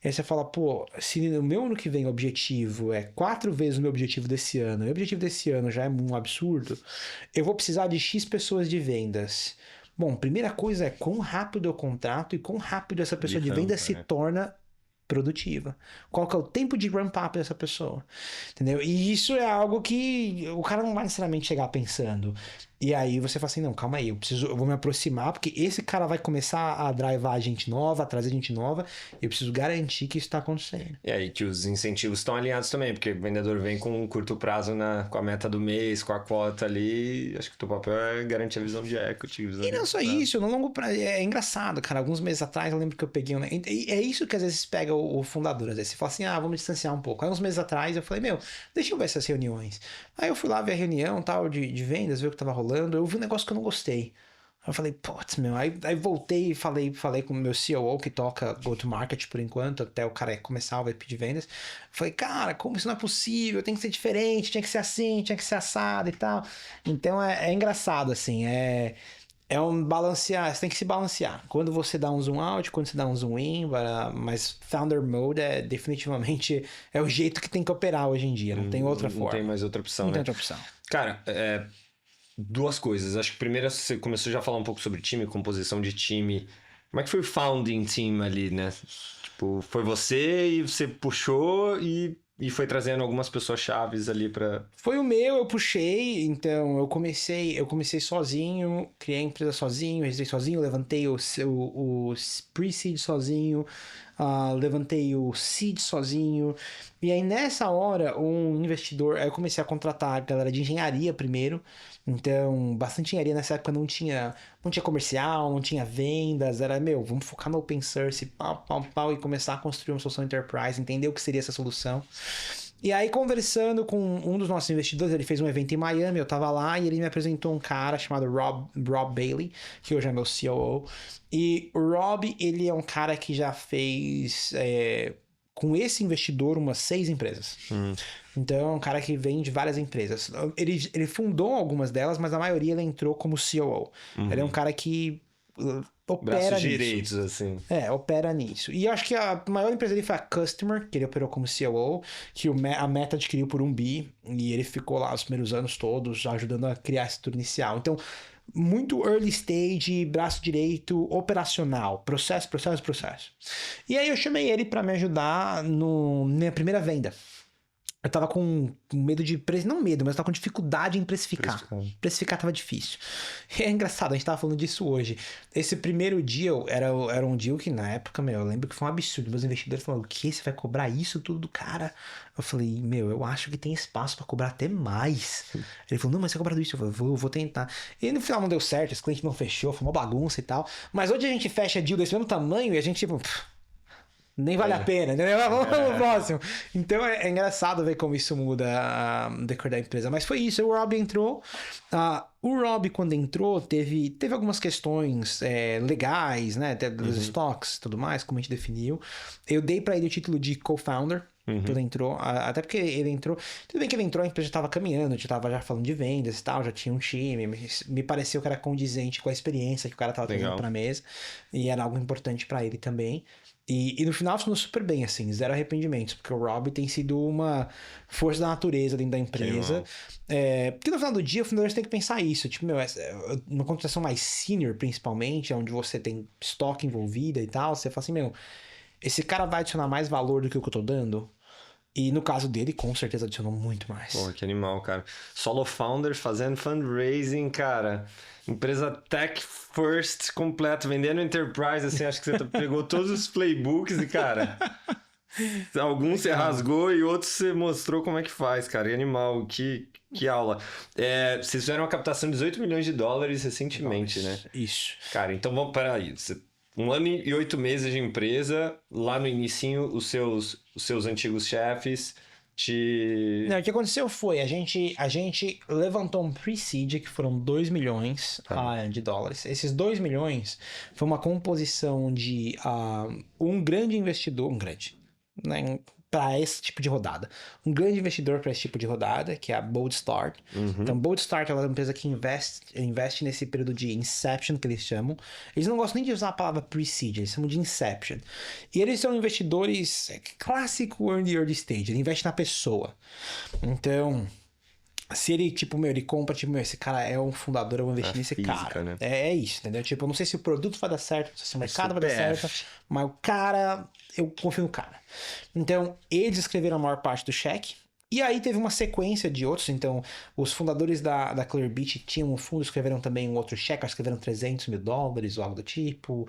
E aí você fala, pô, se no meu ano que vem o objetivo é 4 vezes o meu objetivo desse ano, e o objetivo desse ano já é um absurdo, eu vou precisar de X pessoas de vendas. Bom, primeira coisa é quão rápido eu contrato e quão rápido essa pessoa de vendas se torna produtiva. Qual que é o tempo de ramp-up dessa pessoa? Entendeu? E isso é algo que o cara não vai necessariamente chegar pensando. E aí você fala assim, não, calma aí, eu vou me aproximar, porque esse cara vai começar a drivar gente nova, a trazer gente nova, e eu preciso garantir que isso está acontecendo. E aí que os incentivos estão alinhados também, porque o vendedor vem com um curto prazo com a meta do mês, com a quota ali, acho que o teu papel é garantir a visão de equity. E não só isso, no longo prazo, é engraçado, cara, alguns meses atrás eu lembro que eu peguei, é isso que às vezes pega o fundador, às vezes você fala assim, vamos distanciar um pouco. Aí uns meses atrás eu falei, deixa eu ver essas reuniões. Aí eu fui lá ver a reunião tal de vendas, ver o que tava rolando, eu vi um negócio que eu não gostei. Aí eu falei, putz, aí voltei e falei com o meu COO que toca go-to-market por enquanto, até o cara começar o VP de vendas. Falei, cara, como isso não é possível? Tem que ser diferente, tinha que ser assim, tinha que ser assado e tal. Então é engraçado, assim, é É um balancear, você tem que se balancear. Quando você dá um zoom out, quando você dá um zoom in, mas Founder Mode definitivamente o jeito que tem que operar hoje em dia, não tem outra forma. Não tem mais outra opção, Não né? tem outra opção. Cara, duas coisas. Acho que primeiro você começou já a falar um pouco sobre time, composição de time. Como é que foi o founding team ali, né? Tipo, foi você e você puxou e foi trazendo algumas pessoas chaves ali pra... Foi o meu, eu puxei, então eu comecei sozinho, criei a empresa sozinho, registrei sozinho, levantei o pre-seed sozinho, levantei o seed sozinho, e aí nessa hora um investidor, aí eu comecei a contratar a galera de engenharia primeiro, então bastante engenharia nessa época não tinha comercial, não tinha vendas, era, vamos focar no open source, pau, e começar a construir uma solução enterprise, entender o que seria essa solução. E aí, conversando com um dos nossos investidores, ele fez um evento em Miami, eu tava lá, e ele me apresentou um cara chamado Rob Bailey, que hoje é meu COO. E o Rob, ele é um cara que já fez, com esse investidor, umas 6 empresas. Então, é um cara que vem de várias empresas. Ele fundou algumas delas, mas a maioria ele entrou como COO. Ele é um cara que opera braços nisso. direitos, assim. Opera nisso. E eu acho que a maior empresa dele foi a Customer, que ele operou como COO, que a Meta adquiriu por 1 bi, e ele ficou lá os primeiros anos todos ajudando a criar essa estrutura inicial. Então, muito early stage, braço direito, operacional, processo. E aí eu chamei ele para me ajudar na minha primeira venda. Eu tava com medo de... Não medo, mas eu tava com dificuldade em precificar. Precificar tava difícil. E é engraçado, a gente tava falando disso hoje. Esse primeiro deal era um deal que na época, eu lembro que foi um absurdo. Meus investidores falaram, o quê? Você vai cobrar isso tudo do cara? Eu falei, eu acho que tem espaço pra cobrar até mais. Ele falou, não, mas você vai cobrar isso. Eu falei, vou tentar. E no final não deu certo, esse cliente não fechou, foi uma bagunça e tal. Mas hoje a gente fecha deal desse mesmo tamanho e a gente tipo... nem vale a pena, entendeu? Vamos pro próximo. Então é engraçado ver como isso muda o decor da empresa. Mas foi isso, o Rob entrou. O Rob, quando entrou, teve algumas questões legais, né? Dos estoques e tudo mais, como a gente definiu. Eu dei pra ele o título de co-founder. Quando ele entrou, até porque ele entrou. Tudo bem que ele entrou, a empresa já estava caminhando, já estava falando de vendas e tal, já tinha um time. Me pareceu que era condizente com a experiência que o cara estava trazendo pra mesa. E era algo importante pra ele também. E no final funcionou super bem, assim, zero arrependimentos, porque o Rob tem sido uma força da natureza dentro da empresa. Porque no final do dia, o fundador tem que pensar isso. Tipo, numa contratação mais senior, principalmente, onde você tem estoque envolvida e tal, você fala assim, esse cara vai adicionar mais valor do que o que eu tô dando? E no caso dele, com certeza adicionou muito mais. Pô, que animal, cara. Solo founder fazendo fundraising, cara. Empresa tech first completo, vendendo enterprise, assim, acho que você pegou todos os playbooks e, cara... alguns você rasgou e outros você mostrou como é que faz, cara. E animal, que aula. Vocês fizeram uma captação de 18 milhões de dólares recentemente, né? Isso. Cara, então vamos para aí. 1 ano e 8 meses de empresa, lá no inicinho, os seus antigos chefes Não, o que aconteceu foi, a gente levantou um pre-seed que foram 2 milhões de dólares. Esses 2 milhões foi uma composição de um grande investidor, né, para esse tipo de rodada. Um grande investidor para esse tipo de rodada, que é a Bold Start. Então, Bold Start é uma empresa que investe nesse período de inception, que eles chamam. Eles não gostam nem de usar a palavra pre-seed, eles chamam de inception. E eles são investidores clássico early stage, ele investe na pessoa. Então... se ele, ele compra, esse cara é um fundador, eu vou investir nesse física, cara. Né? É isso, entendeu? Eu não sei se o produto vai dar certo, não sei se o mercado vai dar certo, mas o cara, eu confio no cara. Então, eles escreveram a maior parte do cheque. E aí teve uma sequência de outros, então os fundadores da Clearbit tinham um fundo, escreveram também um outro cheque, escreveram 300 mil dólares ou algo do tipo.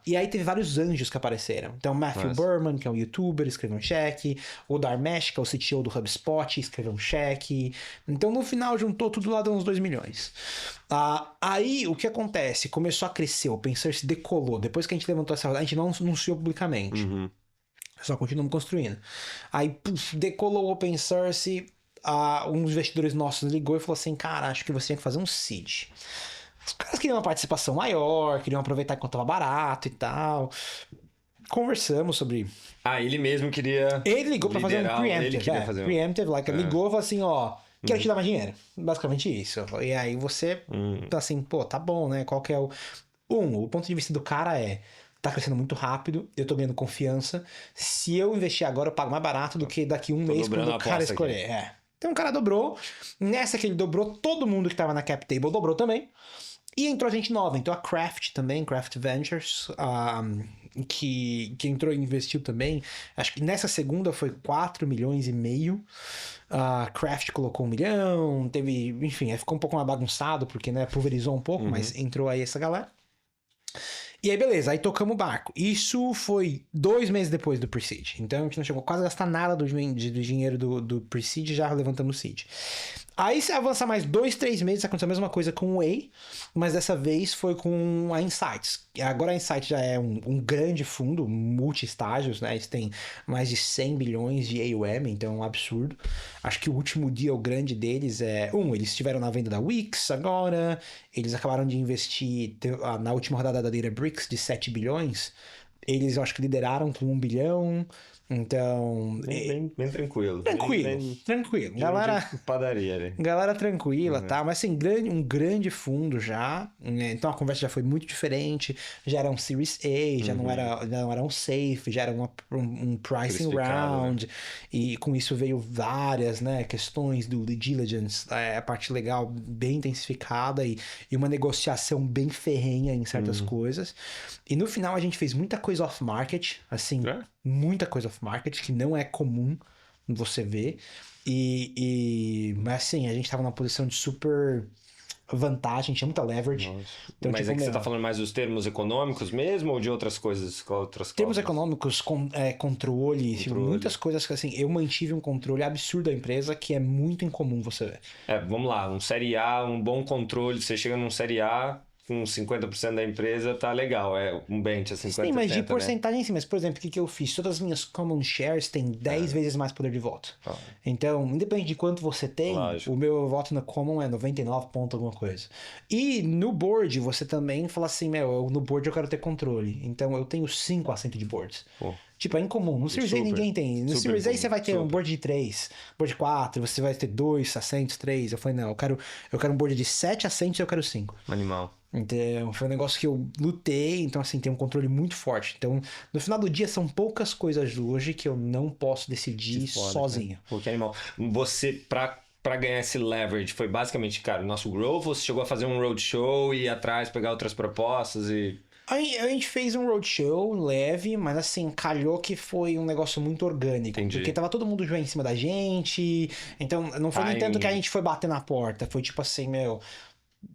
E aí teve vários anjos que apareceram. Então Matthew Berman, que é um youtuber, escreveu um cheque. O Dharmesh, que é o CTO do HubSpot, escreveu um cheque. Então no final juntou tudo lá, deu uns 2 milhões. Aí o que acontece? Começou a crescer, o Open Source decolou. Depois que a gente levantou essa rodada, a gente não anunciou publicamente. Só continuamos construindo. Aí decolou o Open Source, um dos investidores nossos ligou e falou assim, cara, acho que você tinha que fazer um seed. Os caras queriam uma participação maior, queriam aproveitar enquanto tava barato e tal. Conversamos sobre... ele mesmo queria... Ele ligou pra fazer um preemptive. Fazer preemptive, ligou e falou assim, quero te dar mais dinheiro. Basicamente isso. E aí você tá assim, pô, tá bom, né? Qual que é o... o ponto de vista do cara é, tá crescendo muito rápido, eu tô ganhando confiança. Se eu investir agora, eu pago mais barato do que daqui um mês quando o cara escolher. Então o cara dobrou. Nessa que ele dobrou, todo mundo que tava na cap table dobrou também. E entrou gente nova, então a Craft também, Craft Ventures, que entrou e investiu também. Acho que nessa segunda foi 4,5 milhões. A Craft colocou 1 milhão, teve, enfim, aí ficou um pouco mais bagunçado, porque, né, pulverizou um pouco, mas entrou aí essa galera. E aí, beleza, aí tocamos o barco. Isso foi 2 meses depois do Pre-Seed. Então a gente não chegou quase a gastar nada do dinheiro do Pre-Seed, já levantamos o Seed. Aí, se avançar mais 2, 3 meses, aconteceu a mesma coisa com o Way, mas dessa vez foi com a Insights. Agora a Insights já é um grande fundo, multi-estágios, né? Eles têm mais de 100 bilhões de AUM, então é um absurdo. Acho que o último deal grande deles eles estiveram na venda da Wix agora, eles acabaram de investir na última rodada da Databricks de 7 bilhões, eles eu acho que lideraram com 1 bilhão... Então... Bem tranquilo. Tranquilo. Galera... Padaria, né? Galera tranquila, tá? Mas assim, um grande fundo já. Né? Então a conversa já foi muito diferente. Já era um Series A, já não era um safe, já era um pricing round. Né? E com isso veio várias, né, questões do due diligence, a parte legal bem intensificada e uma negociação bem ferrenha em certas coisas. E no final a gente fez muita coisa off-market, assim... Muita coisa off-market, que não é comum você ver. Mas assim, a gente tava numa posição de super vantagem, tinha muita leverage. Então, mas tipo, que você tá falando mais dos termos econômicos mesmo ou de outras coisas? Termos econômicos, controle, tipo, muitas coisas que assim, eu mantive um controle absurdo da empresa que é muito incomum você ver. Vamos lá, um Série A, um bom controle, você chega num Série A... com 50% da empresa, tá legal. É um bench, 50%. Sim, mas de porcentagem sim. Mas, por exemplo, o que eu fiz? Todas as minhas common shares têm 10 vezes mais poder de voto. Então, independente de quanto você tem, o meu voto na common é 99 ponto alguma coisa. E no board, você também fala assim, no board eu quero ter controle. Então, eu tenho 5 assentos de boards. Tipo, é incomum. No Series A ninguém tem. No Series A você vai ter um board de 3, board de 4, você vai ter 2 assentos, 3. Eu falei, não, eu quero um board de 7 assentos e eu quero 5. Animal. Então, foi um negócio que eu lutei, então assim, tem um controle muito forte. Então, no final do dia, são poucas coisas hoje que eu não posso decidir sozinho. Pô, que animal. Você, pra ganhar esse leverage, foi basicamente, cara, o nosso growth, ou você chegou a fazer um roadshow e ir atrás, pegar outras propostas e... A gente fez um roadshow leve, mas assim, calhou que foi um negócio muito orgânico. Entendi. Porque tava todo mundo já em cima da gente, então não foi nem tanto que a gente foi bater na porta, foi tipo assim,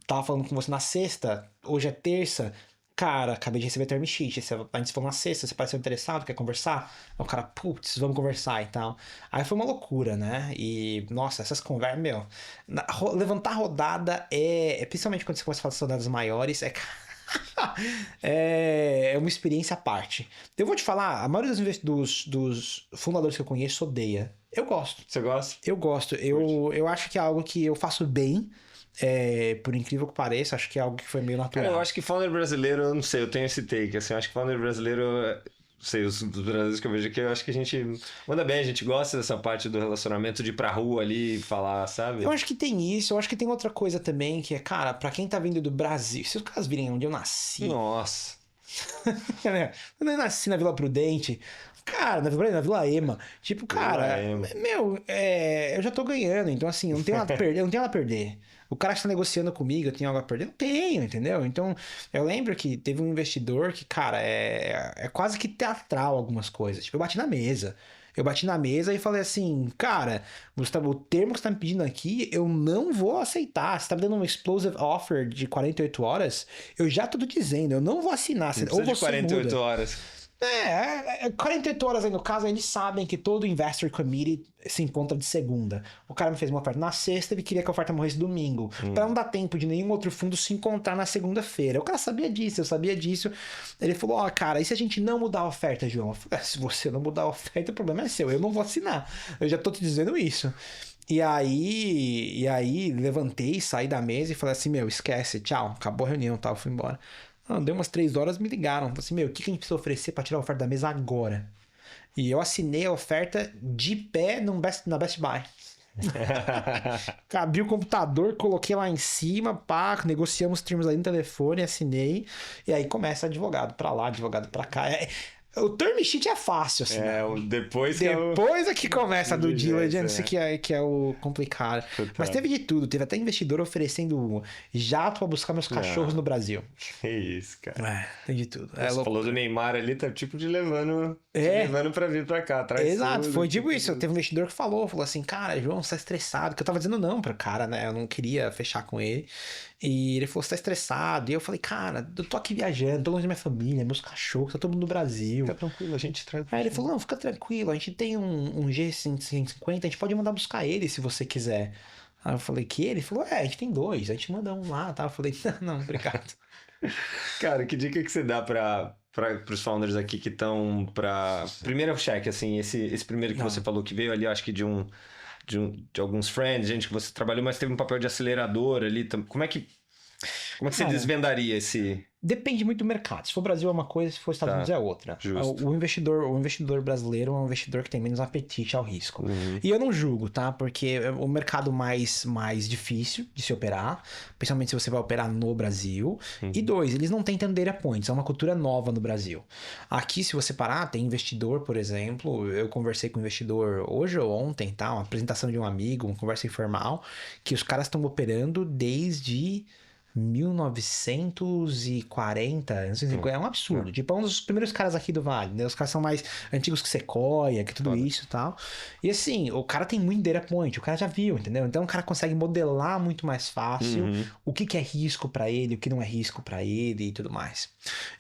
tava falando com você na sexta, hoje é terça, cara, acabei de receber term sheet, a gente falou na sexta, você pareceu interessado, quer conversar? Aí o cara, putz, vamos conversar e tal. Aí foi uma loucura, né? E, nossa, essas conversas, levantar rodada principalmente quando você começa a falar de rodadas maiores, é uma experiência à parte. Eu vou te falar, a maioria dos fundadores que eu conheço odeia. Eu gosto. Você gosta? Eu gosto. Eu acho que é algo que eu faço bem. Por incrível que pareça, acho que é algo que foi meio natural. Cara, eu acho que founder brasileiro, eu não sei, eu tenho esse take, assim, eu acho que founder brasileiro, não sei, os brasileiros que eu vejo aqui, eu acho que a gente manda bem, a gente gosta dessa parte do relacionamento de ir pra rua ali e falar, sabe? Eu acho que tem isso, eu acho que tem outra coisa também, que é, cara, pra quem tá vindo do Brasil, se os caras virem onde eu nasci... Nossa! Quando eu nasci na Vila Prudente... Cara, na Vila Ema. Tipo, cara, eu já tô ganhando, então assim, eu não tenho nada a perder. O cara que tá negociando comigo, eu tenho algo a perder? Não tenho, entendeu? Então, eu lembro que teve um investidor que, cara, é quase que teatral algumas coisas. Tipo, eu bati na mesa. E falei assim, cara, Gustavo, o termo que você tá me pedindo aqui, eu não vou aceitar. Você tá me dando um explosive offer de 48 horas, eu já tô dizendo, eu não vou assinar. Ou você 48 horas. 48 horas aí no caso, eles sabem que todo investor committee se encontra de segunda. O cara me fez uma oferta na sexta, ele queria que a oferta morresse domingo. Pra não dar tempo de nenhum outro fundo se encontrar na segunda-feira. O cara sabia disso, eu sabia disso. Ele falou, cara, e se a gente não mudar a oferta, João? Eu falei, se você não mudar a oferta, o problema é seu, eu não vou assinar. Eu já tô te dizendo isso. E aí levantei, saí da mesa e falei assim, esquece, tchau, acabou a reunião, tal, fui embora. Deu umas 3 horas, me ligaram. Falei assim, o que a gente precisa oferecer pra tirar a oferta da mesa agora? E eu assinei a oferta de pé na Best Buy. Abri o computador, coloquei lá em cima, pá, negociamos termos ali no telefone, assinei. E aí começa advogado pra lá, advogado pra cá. O term sheet é fácil, assim. Depois Depois é que começa a due diligência, diligence, que é o complicado. Total. Mas teve de tudo. Teve até investidor oferecendo jato pra buscar meus cachorros no Brasil. Que isso, cara. Tem de tudo. Você falou do Neymar ali, tá tipo te levando pra vir pra cá, traz Exato, tudo, foi tipo isso. Teve um investidor que falou assim, cara, João, você tá estressado. Que eu tava dizendo não pro cara, né? Eu não queria fechar com ele. E ele falou, você tá estressado. E eu falei, cara, eu tô aqui viajando, tô longe da minha família, meus cachorros, tá todo mundo no Brasil. Fica tranquilo, a gente traz. Aí ele falou, não, fica tranquilo, a gente tem um G150, a gente pode mandar buscar ele se você quiser. Aí eu falei, que ele? Ele falou, a gente tem 2, a gente manda um lá, tá? Eu falei, não, obrigado. Cara, que dica que você dá para os founders aqui que estão para primeiro cheque, assim, esse primeiro que você falou que veio ali, eu acho que de alguns friends, gente que você trabalhou, mas teve um papel de acelerador ali, como é que você desvendaria esse? Depende muito do mercado. Se for Brasil é uma coisa, se for Estados Unidos é outra. Justo. O investidor brasileiro é um investidor que tem menos apetite ao risco. E eu não julgo, tá? Porque é o mercado mais difícil de se operar, principalmente se você vai operar no Brasil. E 2, eles não têm tanto data points, é uma cultura nova no Brasil. Aqui, se você parar, tem investidor, por exemplo, eu conversei com um investidor hoje ou ontem, tá? Uma apresentação de um amigo, uma conversa informal, que os caras estão operando desde 1940, é um absurdo. Tipo, é um dos primeiros caras aqui do Vale, né? Os caras são mais antigos que Sequoia, que tudo isso e tal. E assim, o cara tem muito data point, o cara já viu, entendeu? Então o cara consegue modelar muito mais fácil o que é risco pra ele, o que não é risco pra ele e tudo mais.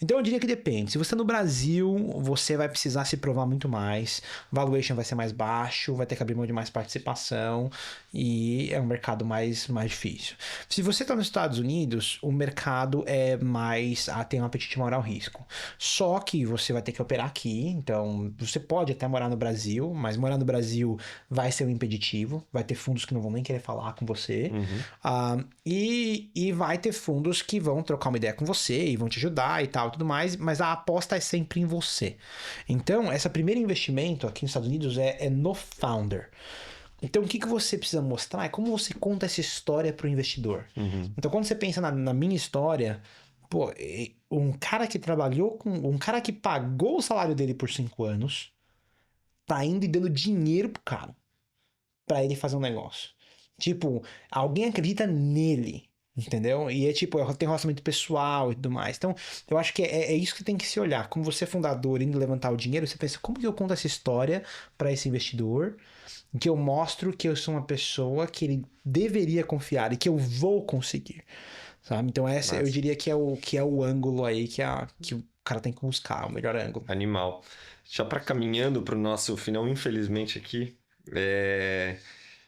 Então eu diria que depende. Se você tá no Brasil, você vai precisar se provar muito mais, valuation vai ser mais baixo, vai ter que abrir mão de mais participação e é um mercado mais difícil. Se você tá nos Estados Unidos, o mercado é mais tem um apetite maior ao risco. Só que você vai ter que operar aqui, então você pode até morar no Brasil, mas morar no Brasil vai ser um impeditivo, vai ter fundos que não vão nem querer falar com você, e vai ter fundos que vão trocar uma ideia com você e vão te ajudar e tal, tudo mais, mas a aposta é sempre em você. Então, esse primeiro investimento aqui nos Estados Unidos é no founder. Então, o que você precisa mostrar é como você conta essa história para o investidor. Então, quando você pensa na minha história, pô, um cara que trabalhou com... Um cara que pagou o salário dele por 5 anos, tá indo e dando dinheiro pro cara, para ele fazer um negócio. Tipo, alguém acredita nele, entendeu? E é tipo, tem um relacionamento pessoal e tudo mais. Então, eu acho que é isso que tem que se olhar. Como você é fundador indo levantar o dinheiro, você pensa, como que eu conto essa história para esse investidor? Que eu mostro que eu sou uma pessoa que ele deveria confiar e que eu vou conseguir, sabe? Então eu diria que é o ângulo aí que o cara tem que buscar, o melhor ângulo. Animal. Já para caminhando para o nosso final, infelizmente aqui,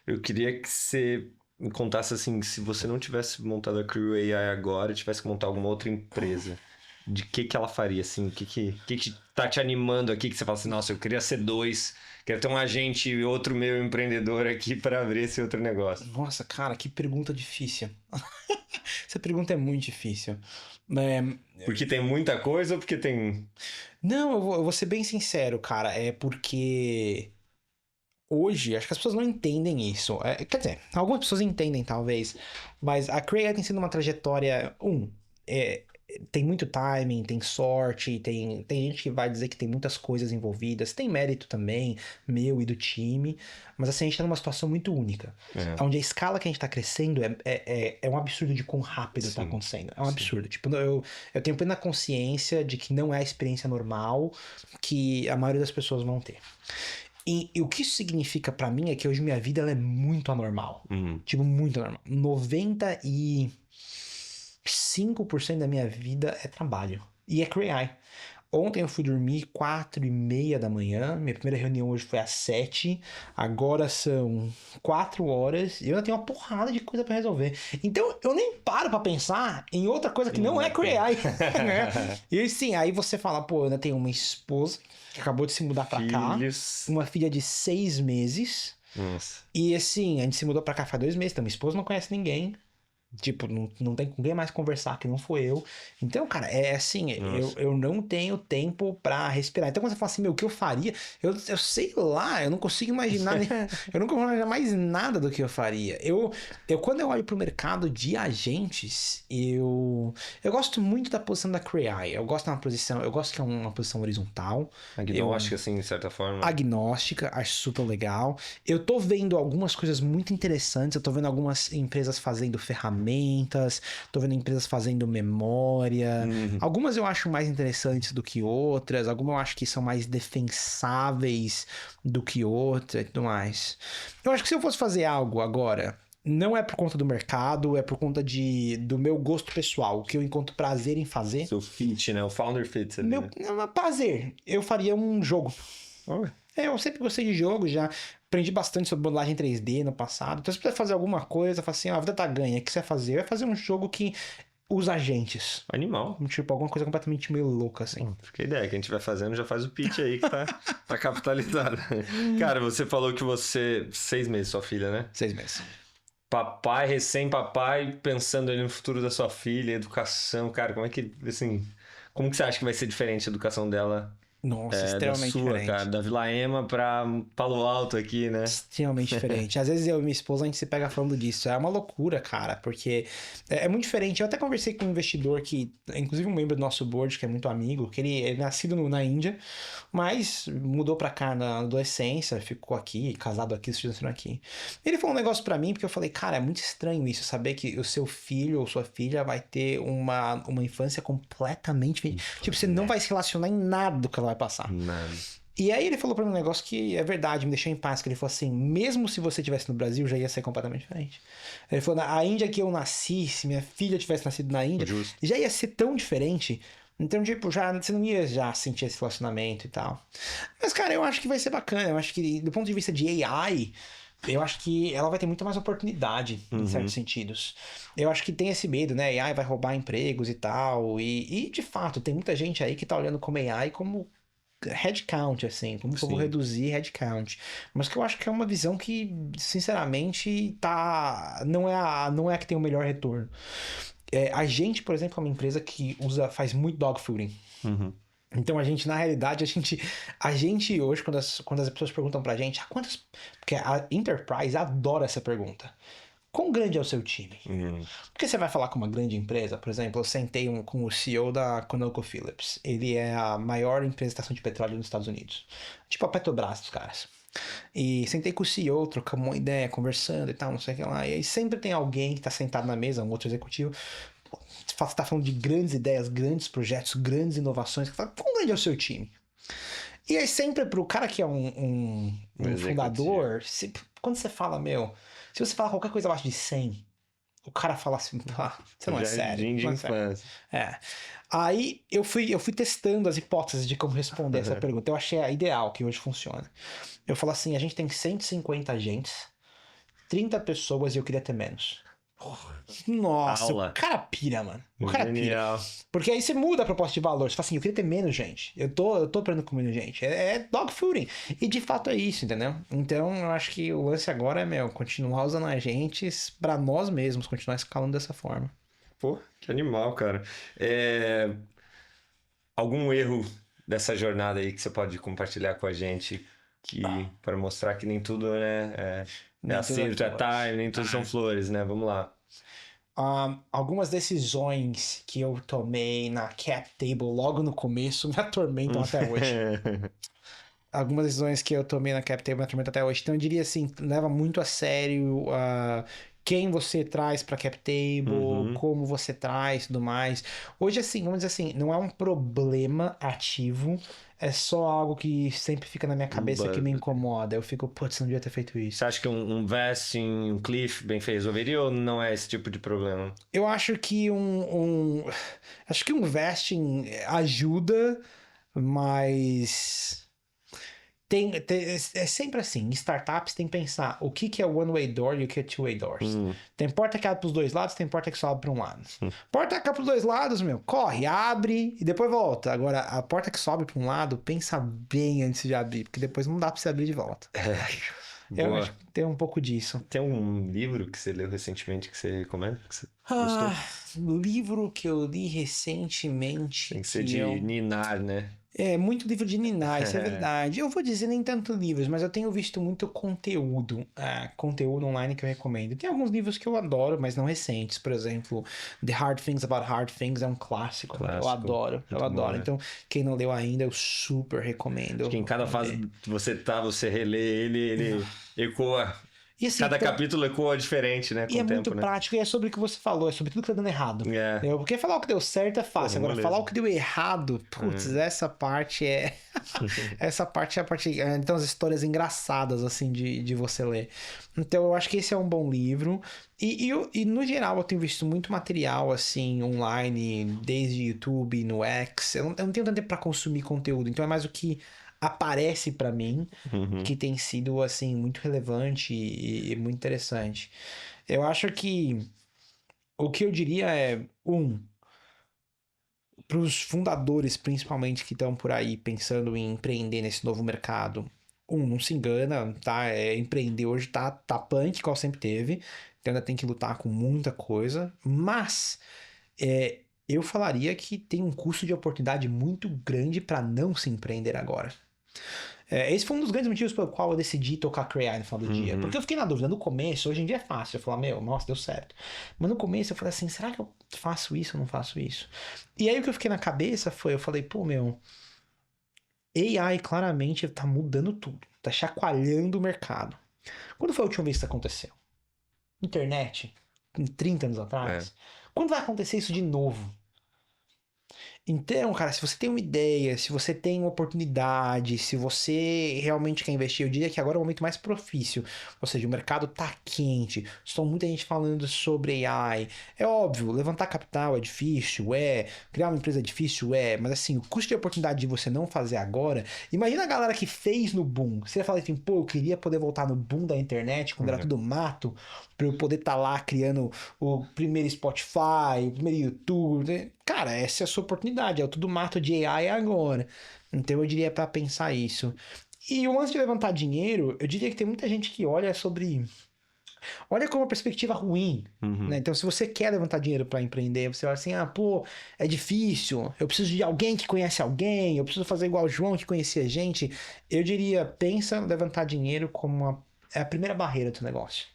eu queria que você me contasse assim, se você não tivesse montado a Crew AI agora e tivesse que montar alguma outra empresa, de que ela faria, assim? O que tá te animando aqui, que você fala assim, nossa, eu queria ser 2, quero ter um agente e outro meu empreendedor aqui para abrir esse outro negócio. Nossa, cara, que pergunta difícil. Essa pergunta é muito difícil. Porque tem muita coisa ou porque tem... Não, eu vou ser bem sincero, cara, é porque... Hoje, acho que as pessoas não entendem isso. Quer dizer, algumas pessoas entendem, talvez. Mas a Crea tem sido uma trajetória... Tem muito timing, tem sorte, tem gente que vai dizer que tem muitas coisas envolvidas. Tem mérito também, meu e do time. Mas assim, a gente tá numa situação muito única. Onde a escala que a gente tá crescendo é um absurdo de quão rápido tá acontecendo. É um absurdo. Tipo, eu tenho plena consciência de que não é a experiência normal que a maioria das pessoas vão ter. E o que isso significa pra mim é que hoje minha vida ela é muito anormal. Tipo, muito anormal. 95% da minha vida é trabalho. E é CREAI. Ontem eu fui dormir 4:30 da manhã. Minha primeira reunião hoje foi às 7. Agora são 4 horas. E eu ainda tenho uma porrada de coisa pra resolver. Então eu nem paro pra pensar em outra coisa que não é CREAI. E sim, aí você fala, pô, eu ainda tenho uma esposa que acabou de se mudar pra cá. Uma filha de 6 meses. Nossa. E assim, a gente se mudou pra cá faz 2 meses. Então minha esposa não conhece ninguém. Tipo, não tem com quem mais conversar que não for eu. Então, cara, é assim, eu não tenho tempo pra respirar. Então, quando você fala assim, meu, o que eu faria? Eu sei lá, eu não consigo imaginar, eu nunca vou imaginar mais nada do que eu faria. Quando eu olho pro mercado de agentes, eu gosto muito da posição da CREAI. Eu gosto que é uma posição horizontal. Agnóstica, assim, de certa forma. Agnóstica, acho super legal. Eu tô vendo algumas coisas muito interessantes, eu tô vendo algumas empresas fazendo ferramentas, tô vendo empresas fazendo memória. Algumas eu acho mais interessantes do que outras, algumas eu acho que são mais defensáveis do que outras e tudo mais. Eu acho que se eu fosse fazer algo agora, não é por conta do mercado, é por conta do meu gosto pessoal, o que eu encontro prazer em fazer. Seu fit, né? O founder fit. Meu prazer, eu faria um jogo. Eu sempre gostei de jogo, já aprendi bastante sobre modelagem 3D no passado. Então, se você fazer alguma coisa, fala assim, a vida tá ganha, o que você vai fazer? Vai fazer um jogo que usa agentes. Animal. Tipo, alguma coisa completamente meio louca, assim. Fica a ideia que a gente vai fazendo, já faz o pitch aí que tá capitalizado. Cara, você falou que 6 meses, sua filha, né? 6 meses. Papai, recém-papai, pensando ali no futuro da sua filha, educação, cara, como é que, assim, como que você acha que vai ser diferente a educação dela? Nossa, extremamente da sua, diferente. cara, da Vila Ema pra Palo Alto aqui, né? Extremamente diferente. Às vezes eu e minha esposa, a gente se pega falando disso. É uma loucura, cara, porque é muito diferente. Eu até conversei com um investidor que, inclusive um membro do nosso board, que é muito amigo, que ele é nascido na Índia, mas mudou pra cá na adolescência, ficou aqui, casado aqui, se nasceu aqui. Ele falou um negócio pra mim, porque eu falei, cara, é muito estranho isso, saber que o seu filho ou sua filha vai ter uma infância completamente diferente. Tipo, você não vai se relacionar em nada do que ela vai passar. Nada. E aí ele falou pra mim um negócio que é verdade, me deixou em paz, que ele falou assim, mesmo se você estivesse no Brasil, já ia ser completamente diferente. Ele falou, a Índia que eu nasci, se minha filha tivesse nascido na Índia, já ia ser tão diferente. Então, tipo, você não ia já sentir esse relacionamento e tal. Mas, cara, eu acho que vai ser bacana. Eu acho que, do ponto de vista de AI, eu acho que ela vai ter muito mais oportunidade, em certos sentidos. Eu acho que tem esse medo, né? AI vai roubar empregos e tal. E de fato, tem muita gente aí que tá olhando como AI como headcount, assim, como que eu vou reduzir headcount. Mas que eu acho que é uma visão que, sinceramente, não é a que tem o melhor retorno. A gente, por exemplo, é uma empresa que faz muito dogfooding. Então a gente, na realidade, a gente hoje, quando as pessoas perguntam pra gente, porque a Enterprise adora essa pergunta. Quão grande é o seu time? Porque você vai falar com uma grande empresa, por exemplo, eu sentei com o CEO da ConocoPhillips. Ele é a maior empresa de extração de petróleo nos Estados Unidos. Tipo a Petrobras dos caras. E sentei com o CEO, trocamos uma ideia, conversando e tal, não sei o que lá. E aí sempre tem alguém que tá sentado na mesa, um outro executivo. Você tá falando de grandes ideias, grandes projetos, grandes inovações. Você fala, quão grande é o seu time? E aí sempre pro cara que é um fundador, quando você fala, se você falar qualquer coisa abaixo de 100, o cara fala assim, você não é sério. De infância. Aí eu fui testando as hipóteses de como responder essa pergunta. Eu achei a ideal, que hoje funciona. Eu falo assim, a gente tem 150 agentes, 30 pessoas e eu queria ter menos. Nossa, o cara pira, mano. O cara pira. Porque aí você muda a proposta de valor. Você fala assim, eu queria ter menos gente. Eu tô aprendendo com menos gente. É dogfooding. E de fato é isso, entendeu? Então eu acho que o lance agora é, continuar usando agentes pra nós mesmos, continuar escalando dessa forma. Pô, que animal, cara. Algum erro dessa jornada aí que você pode compartilhar com a gente para mostrar que nem tudo, né? É acerto, é time, nem tudo são flores, né? Vamos lá. Algumas decisões que eu tomei na cap table logo no começo me atormentam até hoje. Algumas decisões que eu tomei na cap table me atormentam até hoje. Então eu diria assim, leva muito a sério quem você traz para cap table, como você traz, tudo mais. Hoje assim, vamos dizer assim, não é um problema ativo, é só algo que sempre fica na minha cabeça que me incomoda. Eu fico, putz, não devia ter feito isso. Você acha que um vesting, um cliff bem feito resolveria ou não é esse tipo de problema? Eu acho que acho que um vesting ajuda, mas é sempre assim, em startups tem que pensar o que é one-way door e o que é two-way doors. Tem porta que abre pros dois lados, tem porta que só abre pra um lado. Porta que abre pros dois lados, corre, abre e depois volta. Agora, a porta que sobe pra um lado, pensa bem antes de abrir, porque depois não dá pra você abrir de volta. Eu Boa. acho que tem um pouco disso. Tem um livro que você leu recentemente que você recomenda? Que você gostou? Livro que eu li recentemente Tem que ser que de eu... ninar, né? É, muito livro de ninar, isso é verdade. Eu vou dizer nem tanto livros, mas eu tenho visto muito conteúdo online que eu recomendo. Tem alguns livros que eu adoro, mas não recentes. Por exemplo, The Hard Things About Hard Things é um clássico. Eu Clássico. adoro, eu Muito bom, adoro. né? Então, quem não leu ainda, eu super recomendo. Acho que em cada fase que você relê ele ecoa. E assim, Cada capítulo ecoa diferente, né? e Com é o muito tempo, né? prático, e é sobre o que você falou, é sobre tudo que tá dando errado. É. Porque falar o que deu certo é fácil, Pô, agora moleza. falar o que deu errado, putz, essa parte é. Essa parte é a parte. Então, as histórias engraçadas, assim, de você ler. Então, eu acho que esse é um bom livro. E no geral, eu tenho visto muito material, assim, online, desde YouTube, no X. Eu não tenho tanto tempo pra consumir conteúdo, então é mais o que aparece pra mim, que tem sido, assim, muito relevante e muito interessante. Eu acho que o que eu diria é, para os fundadores, principalmente, que estão por aí pensando em empreender nesse novo mercado, não se engana, tá? Empreender hoje tá punk, qual sempre teve, então ainda tem que lutar com muita coisa, mas eu falaria que tem um custo de oportunidade muito grande para não se empreender agora. Esse foi um dos grandes motivos pelo qual eu decidi tocar Cray no final do dia. Porque eu fiquei na dúvida. No começo, hoje em dia é fácil. Eu falo, nossa, deu certo. Mas no começo eu falei assim, será que eu faço isso ou não faço isso? E aí o que eu fiquei na cabeça foi, eu falei, AI claramente tá mudando tudo. Tá chacoalhando o mercado. Quando foi a última vez que isso aconteceu? Internet? 30 anos atrás? Quando vai acontecer isso de novo? Então, cara, se você tem uma ideia, se você tem uma oportunidade, se você realmente quer investir, eu diria que agora é o momento mais propício. Ou seja, o mercado tá quente, estou muita gente falando sobre AI. É óbvio, levantar capital é difícil, criar uma empresa é difícil, mas assim, o custo de oportunidade de você não fazer agora, imagina a galera que fez no boom. Você fala assim, eu queria poder voltar no boom da internet, quando era tudo mato, para eu poder estar lá criando o primeiro Spotify, o primeiro YouTube. Cara, essa é a sua oportunidade, é o tudo mato de AI agora. Então eu diria para pensar isso. E o lance de levantar dinheiro, eu diria que tem muita gente que olha com uma perspectiva ruim, né? Então se você quer levantar dinheiro para empreender, você olha assim, é difícil, eu preciso de alguém que conhece alguém, eu preciso fazer igual o João que conhecia gente. Eu diria, pensa em levantar dinheiro como é a primeira barreira do negócio.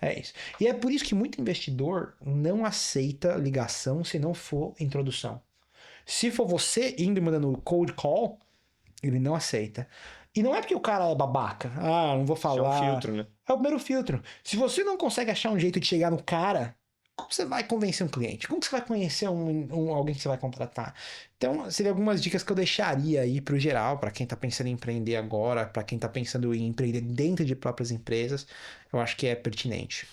É isso. E é por isso que muito investidor não aceita ligação se não for introdução. Se for você indo e mandando cold call, ele não aceita. E não é porque o cara é babaca. Não vou falar. É um filtro, né? É o primeiro filtro. Se você não consegue achar um jeito de chegar no cara, como você vai convencer um cliente? Como você vai conhecer alguém que você vai contratar? Então, seriam algumas dicas que eu deixaria aí pro geral, para quem tá pensando em empreender agora, para quem tá pensando em empreender dentro de próprias empresas, eu acho que é pertinente.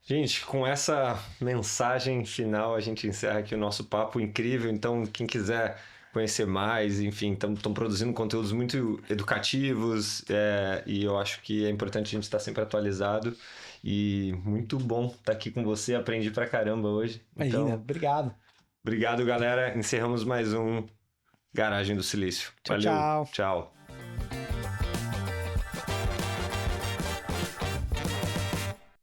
Gente, com essa mensagem final, a gente encerra aqui o nosso papo incrível. Então, quem quiser conhecer mais, enfim, estão produzindo conteúdos muito educativos, e eu acho que é importante a gente estar sempre atualizado. E muito bom estar aqui com você, aprendi pra caramba hoje. Imagina, Então, obrigado. obrigado, galera. Encerramos mais um Garagem do Silício. Tchau, Valeu, tchau. tchau.